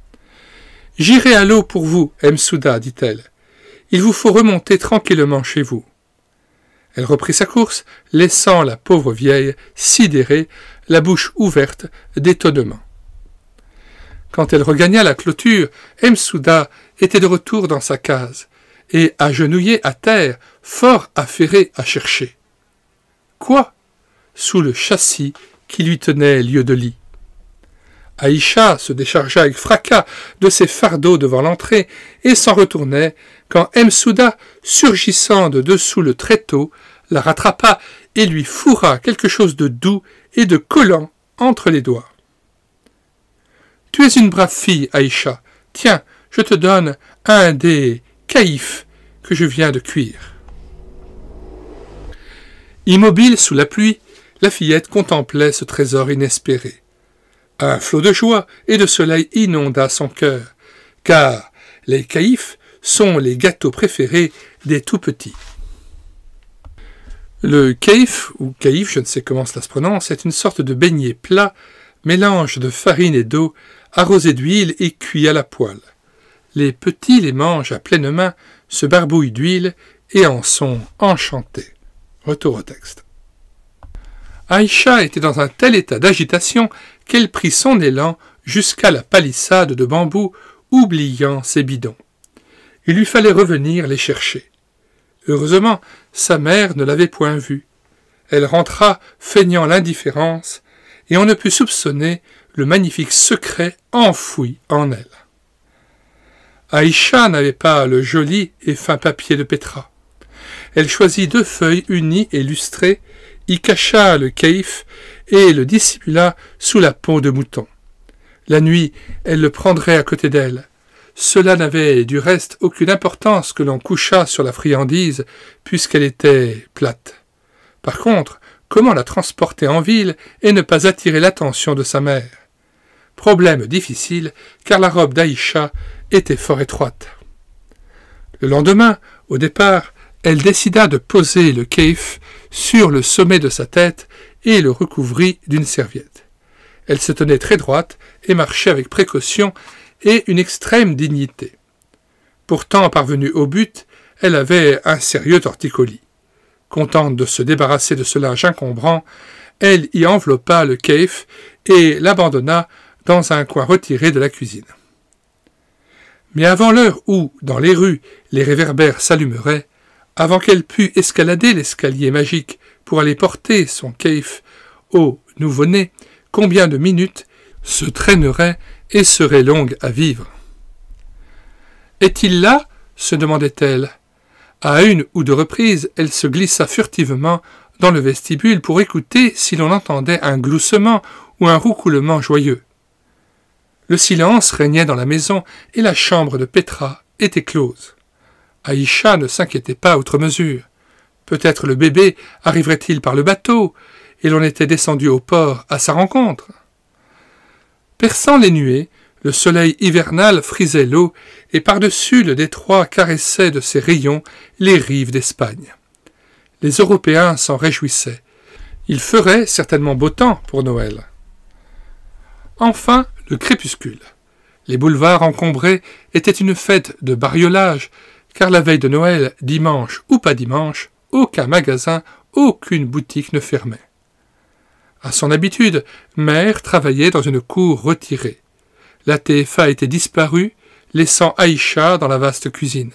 « J'irai à l'eau pour vous, Msouda, dit-elle. Il vous faut remonter tranquillement chez vous. » Elle reprit sa course, laissant la pauvre vieille sidérée, la bouche ouverte d'étonnement. Quand elle regagna la clôture, Msouda était de retour dans sa case, et agenouillée à terre, fort affairée à chercher. Quoi? Sous le châssis qui lui tenait lieu de lit. Aïcha se déchargea avec fracas de ses fardeaux devant l'entrée et s'en retournait quand Msouda, surgissant de dessous le tréteau, la rattrapa et lui fourra quelque chose de doux et de collant entre les doigts. « Tu es une brave fille, Aïcha. Tiens, je te donne un des caïfs que je viens de cuire. » Immobile sous la pluie, la fillette contemplait ce trésor inespéré. Un flot de joie et de soleil inonda son cœur, car les caïfs sont les gâteaux préférés des tout-petits. Le caïf, ou caïf, je ne sais comment cela se prononce, est une sorte de beignet plat, mélange de farine et d'eau, arrosé d'huile et cuit à la poêle. Les petits les mangent à pleine main, se barbouillent d'huile et en sont enchantés. Retour au texte. Aïcha était dans un tel état d'agitation qu'elle prit son élan jusqu'à la palissade de bambou, oubliant ses bidons. Il lui fallait revenir les chercher. Heureusement, sa mère ne l'avait point vue. Elle rentra feignant l'indifférence, et on ne put soupçonner le magnifique secret enfoui en elle. Aïcha n'avait pas le joli et fin papier de Petra. Elle choisit 2 feuilles unies et lustrées, y cacha le caïf et le dissimula sous la peau de mouton. La nuit, elle le prendrait à côté d'elle. Cela n'avait du reste aucune importance que l'on couchât sur la friandise, puisqu'elle était plate. Par contre, comment la transporter en ville et ne pas attirer l'attention de sa mère? Problème difficile, car la robe d'Aïcha était fort étroite. Le lendemain, au départ, elle décida de poser le caïf sur le sommet de sa tête et le recouvrit d'une serviette. Elle se tenait très droite et marchait avec précaution et une extrême dignité. Pourtant, parvenue au but, elle avait un sérieux torticolis. Contente de se débarrasser de ce linge encombrant, elle y enveloppa le caïf et l'abandonna dans un coin retiré de la cuisine. Mais avant l'heure où, dans les rues, les réverbères s'allumeraient, avant qu'elle pût escalader l'escalier magique pour aller porter son caïf au nouveau-né, combien de minutes se traîneraient et seraient longues à vivre. « Est-il là ?» se demandait-elle. À 1 ou 2 reprises, elle se glissa furtivement dans le vestibule pour écouter si l'on entendait un gloussement ou un roucoulement joyeux. Le silence régnait dans la maison et la chambre de Petra était close. Aïcha ne s'inquiétait pas outre mesure. Peut-être le bébé arriverait-il par le bateau, et l'on était descendu au port à sa rencontre. Perçant les nuées, le soleil hivernal frisait l'eau, et par-dessus le détroit caressait de ses rayons les rives d'Espagne. Les Européens s'en réjouissaient. Il ferait certainement beau temps pour Noël. Enfin, le crépuscule. Les boulevards encombrés étaient une fête de bariolage, car la veille de Noël, dimanche ou pas dimanche, aucun magasin, aucune boutique ne fermait. À son habitude, Mère travaillait dans une cour retirée. La TFA était disparue, laissant Aïcha dans la vaste cuisine.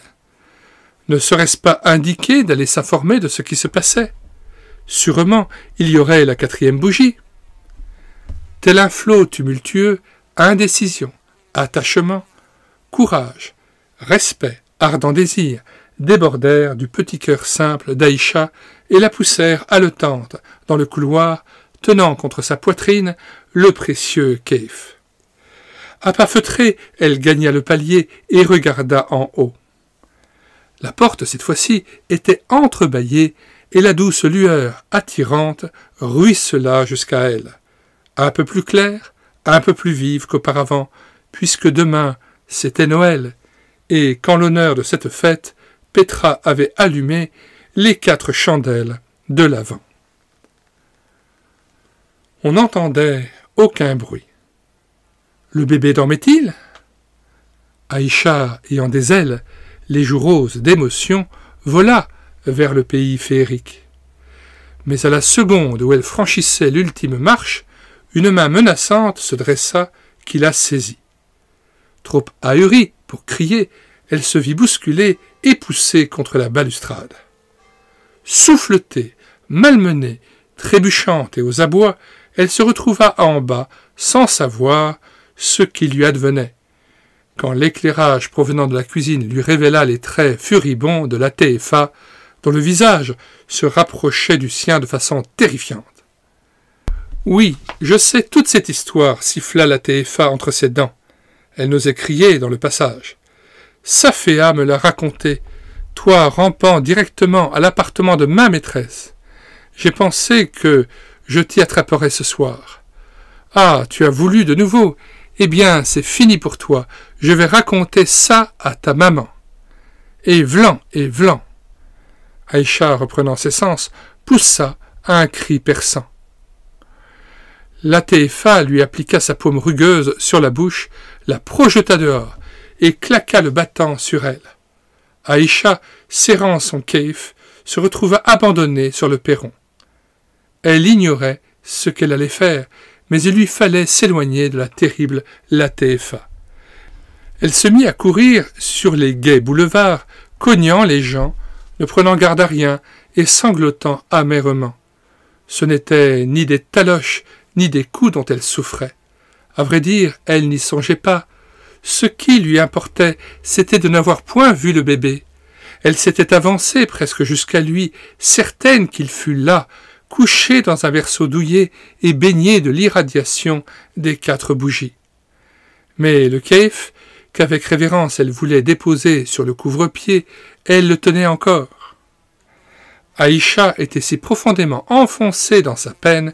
Ne serait-ce pas indiqué d'aller s'informer de ce qui se passait? Sûrement, il y aurait la 4e bougie. Tel un flot tumultueux, indécision, attachement, courage, respect, ardent désir, débordèrent du petit cœur simple d'Aïcha et la poussèrent haletante dans le couloir, tenant contre sa poitrine le précieux caïf. À pas feutrés, elle gagna le palier et regarda en haut. La porte, cette fois-ci, était entrebâillée et la douce lueur attirante ruissela jusqu'à elle. Un peu plus claire, un peu plus vive qu'auparavant, puisque demain c'était Noël, et qu'en l'honneur de cette fête, Petra avait allumé les 4 chandelles de l'Avent. On n'entendait aucun bruit. Le bébé dormait-il? Aïcha, ayant des ailes, les joues roses d'émotion, vola vers le pays féerique. Mais à la seconde où elle franchissait l'ultime marche, une main menaçante se dressa qui la saisit. Trop ahurie pour crier, elle se vit bousculée et poussée contre la balustrade. Souffletée, malmenée, trébuchante et aux abois, elle se retrouva en bas, sans savoir ce qui lui advenait. Quand l'éclairage provenant de la cuisine lui révéla les traits furibonds de la TFA, dont le visage se rapprochait du sien de façon terrifiante. « Oui, je sais toute cette histoire, siffla la TFA entre ses dents. Elle n'osait crier dans le passage. Saféa me l'a raconté, toi rampant directement à l'appartement de ma maîtresse. J'ai pensé que je t'y attraperais ce soir. Ah, tu as voulu de nouveau. Eh bien, c'est fini pour toi. Je vais raconter ça à ta maman. Et vlan, et vlan. Aïcha, reprenant ses sens, poussa un cri perçant. La TFA lui appliqua sa paume rugueuse sur la bouche, la projeta dehors et claqua le battant sur elle. Aïcha, serrant son keif, se retrouva abandonnée sur le perron. Elle ignorait ce qu'elle allait faire, mais il lui fallait s'éloigner de la terrible LATFA. Elle se mit à courir sur les gais boulevards, cognant les gens, ne prenant garde à rien et sanglotant amèrement. Ce n'était ni des taloches, ni des coups dont elle souffrait. À vrai dire, elle n'y songeait pas. Ce qui lui importait, c'était de n'avoir point vu le bébé. Elle s'était avancée presque jusqu'à lui, certaine qu'il fût là, couché dans un berceau douillet et baigné de l'irradiation des 4 bougies. Mais le keif, qu'avec révérence elle voulait déposer sur le couvre-pied, elle le tenait encore. Aïcha était si profondément enfoncée dans sa peine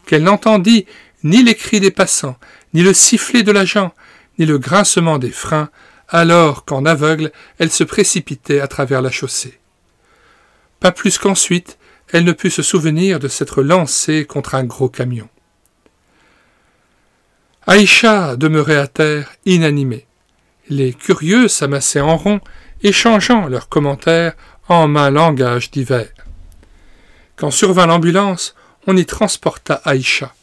qu'elle n'entendit ni les cris des passants, ni le sifflet de l'agent, ni le grincement des freins, alors qu'en aveugle, elle se précipitait à travers la chaussée. Pas plus qu'ensuite, elle ne put se souvenir de s'être lancée contre un gros camion. Aïcha demeurait à terre, inanimée. Les curieux s'amassaient en rond, échangeant leurs commentaires en maint langage divers. Quand survint l'ambulance, on y transporta Aïcha.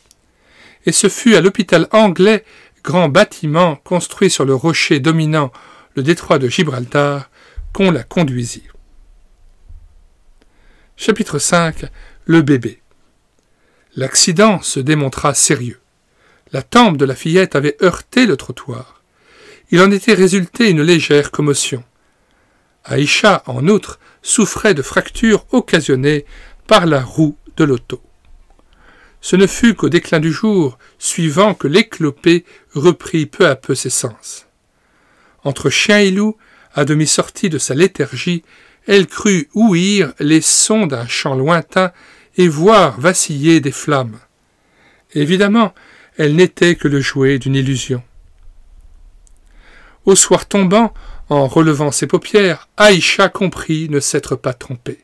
Et ce fut à l'hôpital anglais, grand bâtiment construit sur le rocher dominant le détroit de Gibraltar, qu'on la conduisit. Chapitre 5. Le bébé. L'accident se démontra sérieux. La tempe de la fillette avait heurté le trottoir. Il en était résulté une légère commotion. Aïcha, en outre, souffrait de fractures occasionnées par la roue de l'auto. Ce ne fut qu'au déclin du jour suivant que l'éclopée reprit peu à peu ses sens. Entre chien et loup, à demi sortie de sa léthargie, elle crut ouïr les sons d'un chant lointain et voir vaciller des flammes. Évidemment, elle n'était que le jouet d'une illusion. Au soir tombant, en relevant ses paupières, Aïcha comprit ne s'être pas trompée.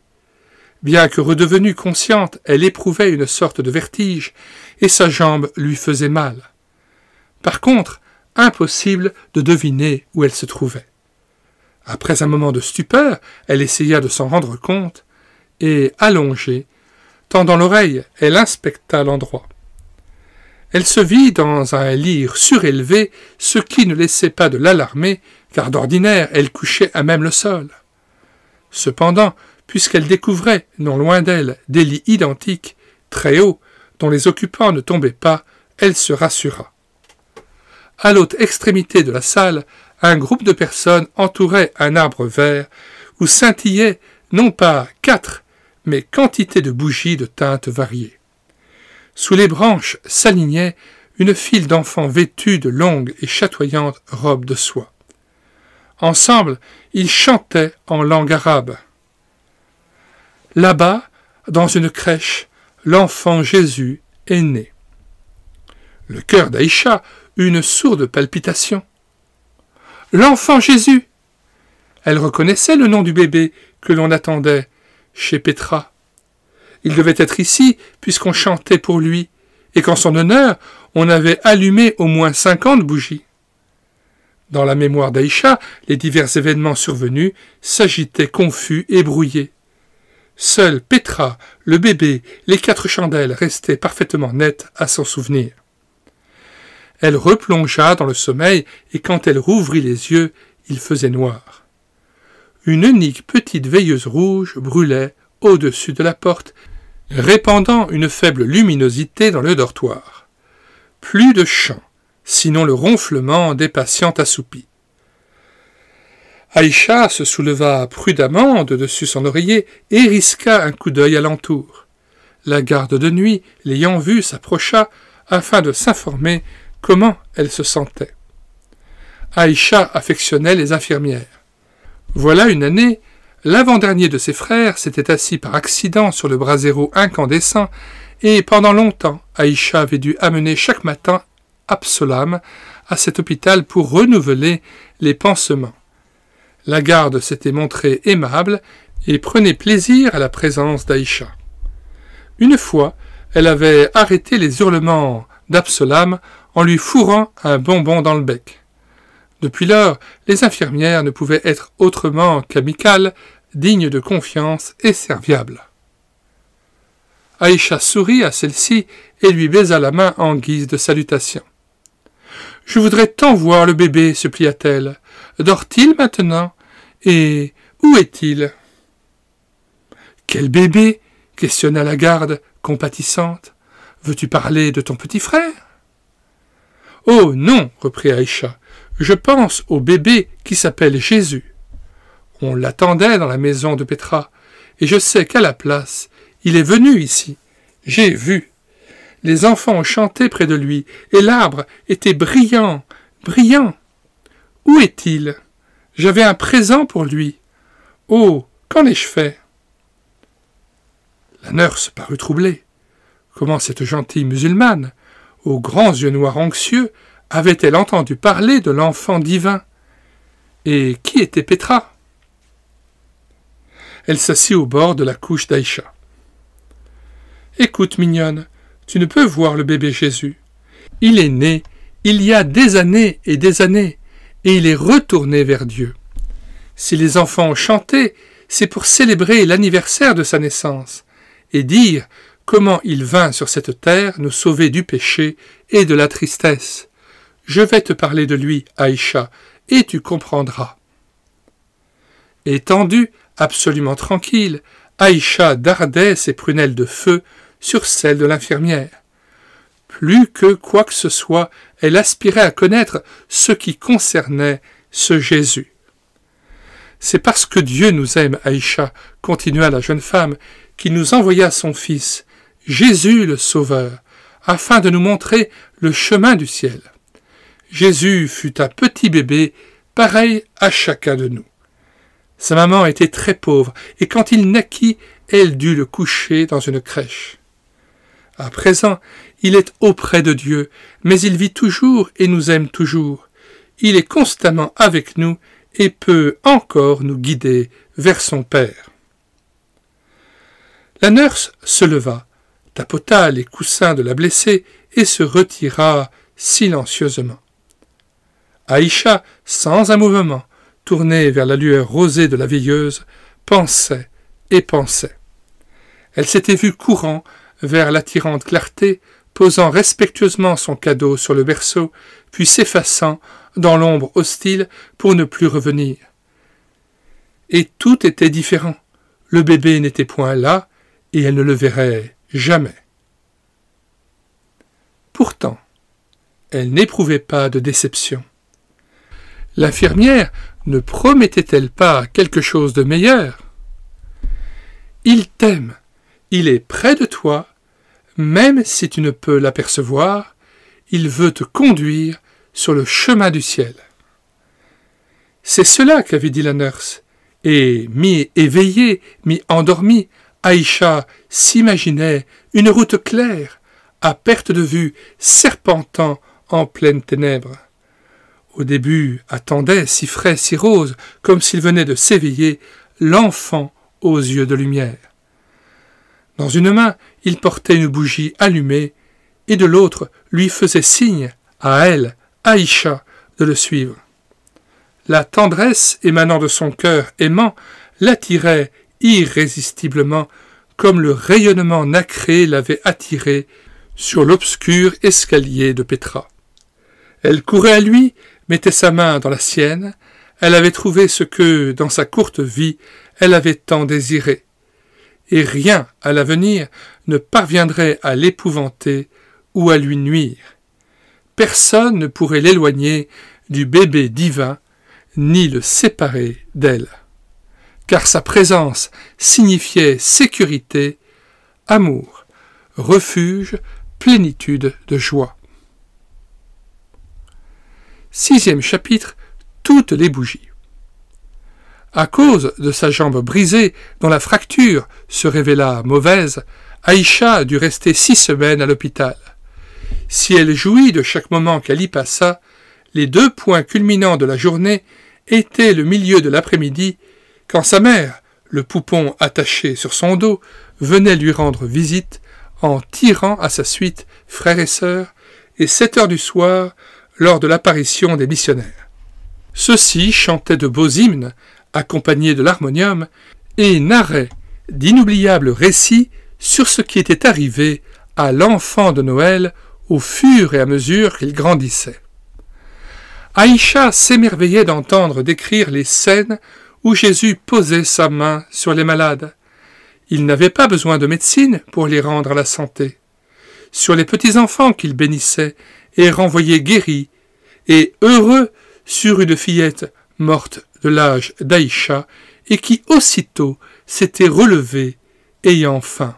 Bien que redevenue consciente, elle éprouvait une sorte de vertige, et sa jambe lui faisait mal. Par contre, impossible de deviner où elle se trouvait. Après un moment de stupeur, elle essaya de s'en rendre compte, et, allongée, tendant l'oreille, elle inspecta l'endroit. Elle se vit dans un lit surélevé, ce qui ne laissait pas de l'alarmer, car d'ordinaire elle couchait à même le sol. Cependant, puisqu'elle découvrait, non loin d'elle, des lits identiques, très hauts, dont les occupants ne tombaient pas, elle se rassura. À l'autre extrémité de la salle, un groupe de personnes entourait un arbre vert, où scintillaient non pas 4, mais quantité de bougies de teintes variées. Sous les branches s'alignait une file d'enfants vêtus de longues et chatoyantes robes de soie. Ensemble, ils chantaient en langue arabe. Là-bas, dans une crèche, l'enfant Jésus est né. Le cœur d'Aïcha eut une sourde palpitation. L'enfant Jésus! Elle reconnaissait le nom du bébé que l'on attendait chez Petra. Il devait être ici, puisqu'on chantait pour lui, et qu'en son honneur, on avait allumé au moins 50 bougies. Dans la mémoire d'Aïcha, les divers événements survenus s'agitaient confus et brouillés. Seule Petra, le bébé, les 4 chandelles restaient parfaitement nettes à son souvenir. Elle replongea dans le sommeil, et quand elle rouvrit les yeux, il faisait noir. Une unique petite veilleuse rouge brûlait au-dessus de la porte, répandant une faible luminosité dans le dortoir. Plus de chants, sinon le ronflement des patients assoupis. Aïcha se souleva prudemment de dessus son oreiller et risqua un coup d'œil alentour. La garde de nuit, l'ayant vue, s'approcha afin de s'informer comment elle se sentait. Aïcha affectionnait les infirmières. Voilà une année, l'avant-dernier de ses frères s'était assis par accident sur le brasero incandescent et pendant longtemps, Aïcha avait dû amener chaque matin Absolam à cet hôpital pour renouveler les pansements. La garde s'était montrée aimable et prenait plaisir à la présence d'Aïcha. Une fois, elle avait arrêté les hurlements d'Absalam en lui fourrant un bonbon dans le bec. Depuis lors, les infirmières ne pouvaient être autrement qu'amicales, dignes de confiance et serviables. Aïcha sourit à celle-ci et lui baisa la main en guise de salutation. « Je voudrais tant voir le bébé, supplia-t-elle. Dort-il maintenant? Et où est-il » ?»« Quel bébé ?» questionna la garde, compatissante. « Veux-tu parler de ton petit frère ?»« Oh non, reprit Aïcha, je pense au bébé qui s'appelle Jésus. On l'attendait dans la maison de Pétra, et je sais qu'à la place, il est venu ici. J'ai vu. Les enfants ont chanté près de lui, et l'arbre était brillant, brillant. Où est-il ? J'avais un présent pour lui. Oh, qu'en ai-je fait ? » La nurse parut troublée. Comment cette gentille musulmane, aux grands yeux noirs anxieux, avait-elle entendu parler de l'enfant divin? Et qui était Pétra? Elle s'assit au bord de la couche d'Aïcha. « Écoute, mignonne, tu ne peux voir le bébé Jésus. Il est né il y a des années, et il est retourné vers Dieu. Si les enfants ont chanté, c'est pour célébrer l'anniversaire de sa naissance, et dire comment il vint sur cette terre nous sauver du péché et de la tristesse. Je vais te parler de lui, Aïcha, et tu comprendras. » Étendue, absolument tranquille, Aïcha dardait ses prunelles de feu sur celles de l'infirmière. Plus que quoi que ce soit, elle aspirait à connaître ce qui concernait ce Jésus. « C'est parce que Dieu nous aime, Aïcha, continua la jeune femme, qu'il nous envoya son Fils, Jésus le Sauveur, afin de nous montrer le chemin du ciel. Jésus fut un petit bébé, pareil à chacun de nous. Sa maman était très pauvre, et quand il naquit, elle dut le coucher dans une crèche. À présent, il est auprès de Dieu, mais il vit toujours et nous aime toujours. Il est constamment avec nous et peut encore nous guider vers son Père. » La nurse se leva, tapota les coussins de la blessée et se retira silencieusement. Aïcha, sans un mouvement, tournée vers la lueur rosée de la veilleuse, pensait et pensait. Elle s'était vue courant vers l'attirante clarté, posant respectueusement son cadeau sur le berceau, puis s'effaçant dans l'ombre hostile pour ne plus revenir. Et tout était différent. Le bébé n'était point là, et elle ne le verrait jamais. Pourtant, elle n'éprouvait pas de déception. L'infirmière ne promettait-elle pas quelque chose de meilleur? Il t'aime, il est près de toi, même si tu ne peux l'apercevoir, il veut te conduire sur le chemin du ciel. C'est cela qu'avait dit la nurse, et mi-éveillée, mi-endormie, Aïcha s'imaginait une route claire, à perte de vue, serpentant en pleines ténèbres. Au début, attendait, si frais, si rose, comme s'il venait de s'éveiller, l'enfant aux yeux de lumière. Dans une main, il portait une bougie allumée, et de l'autre lui faisait signe, à elle, Aïcha, de le suivre. La tendresse émanant de son cœur aimant l'attirait irrésistiblement, comme le rayonnement nacré l'avait attiré sur l'obscur escalier de Pétra. Elle courait à lui, mettait sa main dans la sienne, elle avait trouvé ce que, dans sa courte vie, elle avait tant désiré, et rien à l'avenir ne parviendrait à l'épouvanter ou à lui nuire. personne ne pourrait l'éloigner du bébé divin, ni le séparer d'elle. Car sa présence signifiait sécurité, amour, refuge, plénitude de joie. 6e chapitre, toutes les bougies. À cause de sa jambe brisée, dont la fracture se révéla mauvaise, Aïcha a dû rester 6 semaines à l'hôpital. Si elle jouit de chaque moment qu'elle y passa, les 2 points culminants de la journée étaient le milieu de l'après-midi, quand sa mère, le poupon attaché sur son dos, venait lui rendre visite en tirant à sa suite frères et sœurs, et 7 heures du soir, lors de l'apparition des missionnaires. Ceux-ci chantaient de beaux hymnes, accompagnés de l'harmonium, et narraient d'inoubliables récits sur ce qui était arrivé à l'enfant de Noël au fur et à mesure qu'il grandissait. Aïcha s'émerveillait d'entendre décrire les scènes où Jésus posait sa main sur les malades. Il n'avait pas besoin de médecine pour les rendre à la santé. Sur les petits-enfants qu'il bénissait et renvoyait guéris, et heureux sur une fillette morte de l'âge d'Aïcha et qui aussitôt s'était relevée, ayant faim.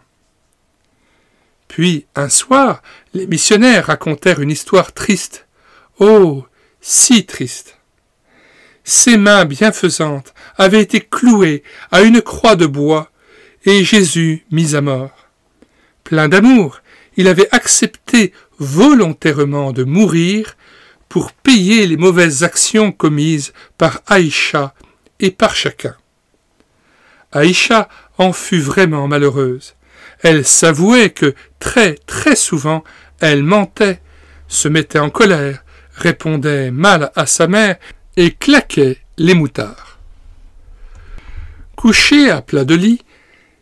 Puis, un soir, les missionnaires racontèrent une histoire triste. Oh, si triste! Ses mains bienfaisantes avaient été clouées à une croix de bois et Jésus mis à mort. Plein d'amour, il avait accepté volontairement de mourir pour payer les mauvaises actions commises par Aïcha et par chacun. Aïcha en fut vraiment malheureuse. Elle s'avouait que très souvent elle mentait, se mettait en colère, répondait mal à sa mère et claquait les moutards. Couchée à plat de lit,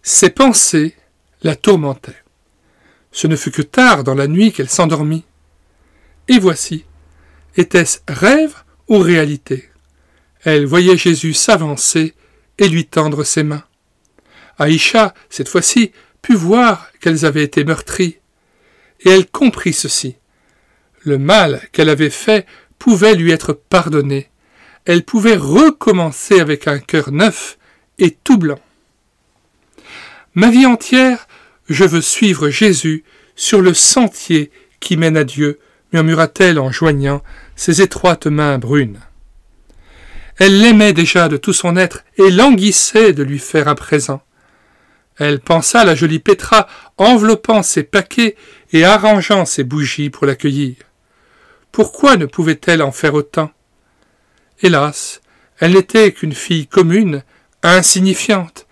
ses pensées la tourmentaient. Ce ne fut que tard dans la nuit qu'elle s'endormit. Et voici, était-ce rêve ou réalité? Elle voyait Jésus s'avancer et lui tendre ses mains. Aïcha, cette fois-ci, put voir qu'elles avaient été meurtries, et elle comprit ceci. Le mal qu'elle avait fait pouvait lui être pardonné. Elle pouvait recommencer avec un cœur neuf et tout blanc. Ma vie entière, je veux suivre Jésus sur le sentier qui mène à Dieu, murmura-t-elle en joignant ses étroites mains brunes. Elle l'aimait déjà de tout son être et languissait de lui faire un présent. Elle pensa à la jolie Pétra enveloppant ses paquets et arrangeant ses bougies pour l'accueillir. Pourquoi ne pouvait-elle en faire autant? Hélas, elle n'était qu'une fille commune, insignifiante,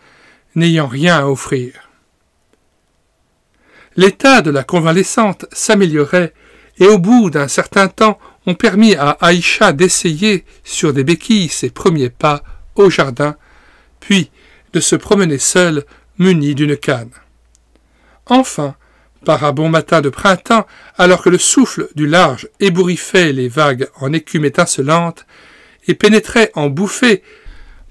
n'ayant rien à offrir. L'état de la convalescente s'améliorait et au bout d'un certain temps, on permit à Aïcha d'essayer sur des béquilles ses premiers pas au jardin, puis de se promener seule munie d'une canne. Enfin, par un bon matin de printemps, alors que le souffle du large ébouriffait les vagues en écume étincelante et pénétrait en bouffées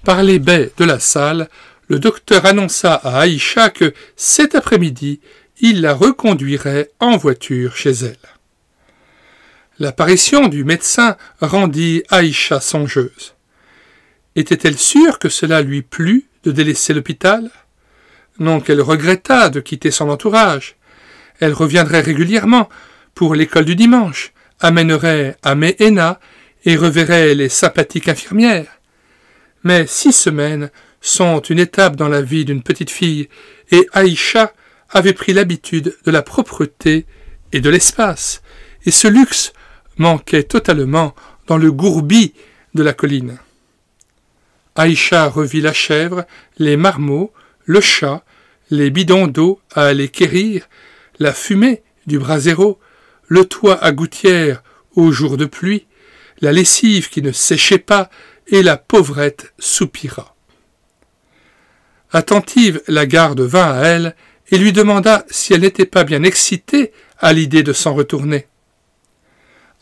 par les baies de la salle, le docteur annonça à Aïcha que cet après-midi, il la reconduirait en voiture chez elle. L'apparition du médecin rendit Aïcha songeuse. Était-elle sûre que cela lui plût de délaisser l'hôpital? Non qu'elle regrettât de quitter son entourage. Elle reviendrait régulièrement pour l'école du dimanche, amènerait à Méhéna et reverrait les sympathiques infirmières. Mais 6 semaines sont une étape dans la vie d'une petite fille, et Aïcha avait pris l'habitude de la propreté et de l'espace, et ce luxe manquait totalement dans le gourbi de la colline. Aïcha revit la chèvre, les marmots, le chat, les bidons d'eau à aller quérir, la fumée du brasero, le toit à gouttière aux jours de pluie, la lessive qui ne séchait pas, et la pauvrette soupira. Attentive, la garde vint à elle et lui demanda si elle n'était pas bien excitée à l'idée de s'en retourner.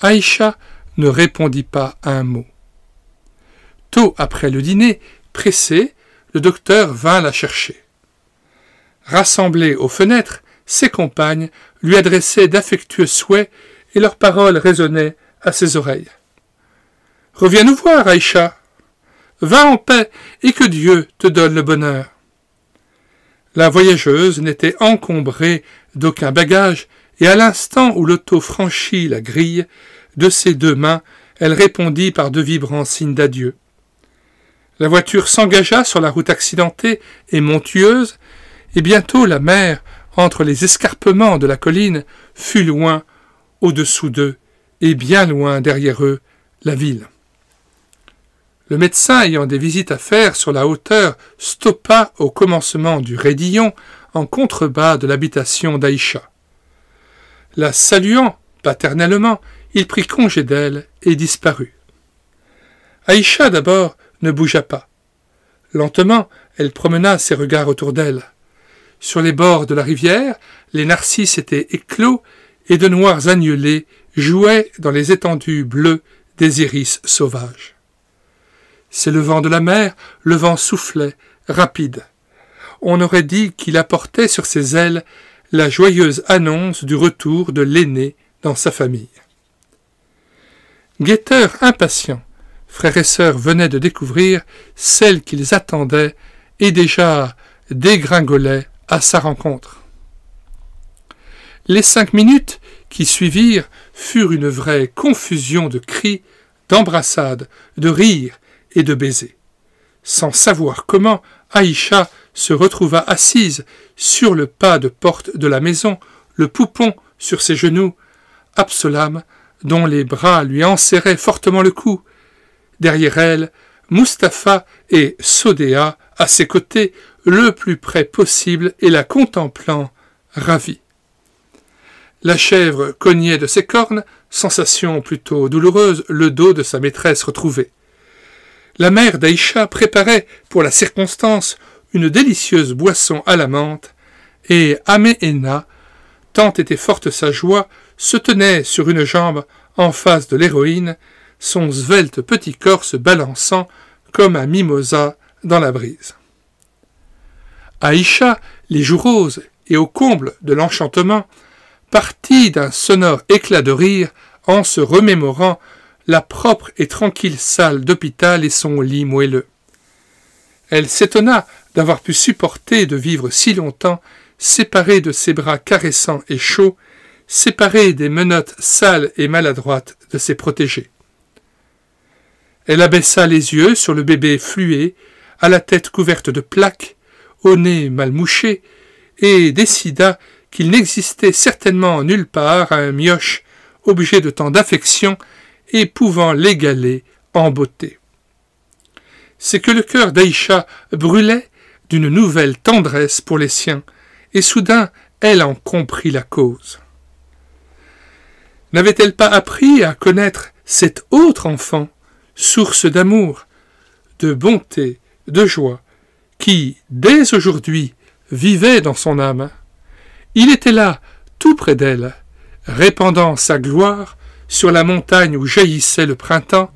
Aïcha ne répondit pas un mot. Tôt après le dîner, pressé, le docteur vint la chercher. Rassemblées aux fenêtres, ses compagnes lui adressaient d'affectueux souhaits et leurs paroles résonnaient à ses oreilles. « Reviens nous voir, Aïcha. Va en paix et que Dieu te donne le bonheur. » La voyageuse n'était encombrée d'aucun bagage, et à l'instant où l'auto franchit la grille, de ses deux mains, elle répondit par de vibrants signes d'adieu. La voiture s'engagea sur la route accidentée et montueuse, et bientôt la mer, entre les escarpements de la colline, fut loin au-dessous d'eux, et bien loin derrière eux, la ville. Le médecin, ayant des visites à faire sur la hauteur, stoppa au commencement du raidillon en contrebas de l'habitation d'Aïcha. La saluant paternellement, il prit congé d'elle et disparut. Aïcha, d'abord, ne bougea pas. Lentement, elle promena ses regards autour d'elle. Sur les bords de la rivière, les narcisses étaient éclos et de noirs agnelés jouaient dans les étendues bleues des iris sauvages. C'est le vent de la mer, le vent soufflait, rapide. On aurait dit qu'il apportait sur ses ailes la joyeuse annonce du retour de l'aîné dans sa famille. Guetteurs impatients, frères et sœurs venaient de découvrir celle qu'ils attendaient et déjà dégringolaient à sa rencontre. Les 5 minutes qui suivirent furent une vraie confusion de cris, d'embrassades, de rires et de baisers. Sans savoir comment, Aïcha se retrouva assise sur le pas de porte de la maison, le poupon sur ses genoux, Absolam, dont les bras lui enserraient fortement le cou. Derrière elle, Mustapha et Sodéa, à ses côtés, le plus près possible et la contemplant, ravis. La chèvre cognait de ses cornes, sensation plutôt douloureuse, le dos de sa maîtresse retrouvée. La mère d'Aïcha préparait, pour la circonstance, une délicieuse boisson à la menthe, et Améhéna, tant était forte sa joie, se tenait sur une jambe en face de l'héroïne, son svelte petit corps se balançant comme un mimosa dans la brise. Aïcha, les joues roses et au comble de l'enchantement, partit d'un sonore éclat de rire en se remémorant la propre et tranquille salle d'hôpital et son lit moelleux. Elle s'étonna d'avoir pu supporter de vivre si longtemps séparée de ses bras caressants et chauds, séparée des menottes sales et maladroites de ses protégés. Elle abaissa les yeux sur le bébé fluet, à la tête couverte de plaques, au nez mal mouché, et décida qu'il n'existait certainement nulle part un mioche, objet de tant d'affection et pouvant l'égaler en beauté. C'est que le cœur d'Aïcha brûlait d'une nouvelle tendresse pour les siens, et soudain elle en comprit la cause. N'avait-elle pas appris à connaître cet autre enfant, source d'amour, de bonté, de joie, qui, dès aujourd'hui, vivait dans son âme? Il était là, tout près d'elle, répandant sa gloire sur la montagne où jaillissait le printemps,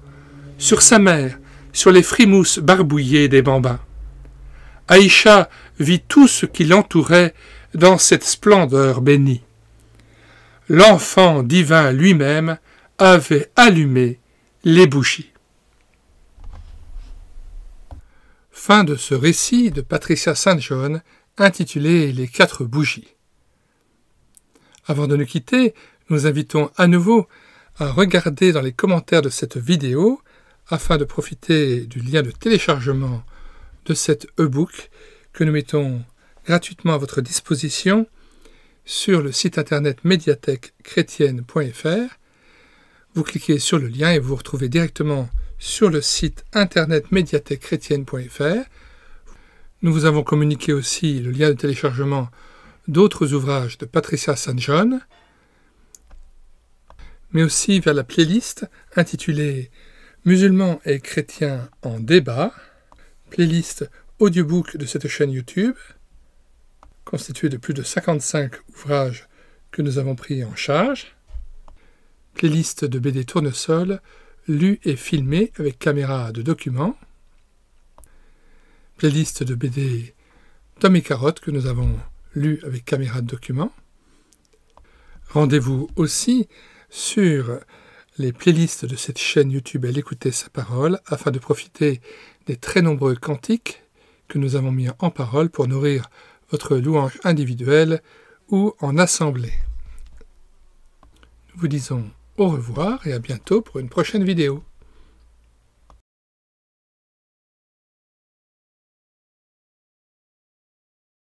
sur sa mère, sur les frimousses barbouillées des bambins. Aïcha vit tout ce qui l'entourait dans cette splendeur bénie. L'enfant divin lui-même avait allumé les bougies. Fin de ce récit de Patricia St. John intitulé « Les 4 bougies ». Avant de nous quitter, nous invitons à nouveau à regarder dans les commentaires de cette vidéo afin de profiter du lien de téléchargement de cet e-book que nous mettons gratuitement à votre disposition sur le site internet médiathèquechrétienne.fr. Vous cliquez sur le lien et vous vous retrouvez directement sur le site internet médiathèquechrétienne.fr. Nous vous avons communiqué aussi le lien de téléchargement d'autres ouvrages de Patricia St. John, mais aussi vers la playlist intitulée « Musulmans et chrétiens en débat », playlist audiobook de cette chaîne YouTube, constituée de plus de 55 ouvrages que nous avons pris en charge, playlist de BD Tournesol, lus et filmés avec caméra de document, playlist de BD Tom et Carotte que nous avons lu avec caméra de document. Rendez-vous aussi sur les playlists de cette chaîne YouTube Elle écoutait sa parole afin de profiter des très nombreux cantiques que nous avons mis en parole pour nourrir votre louange individuelle ou en assemblée. Nous vous disons au revoir et à bientôt pour une prochaine vidéo.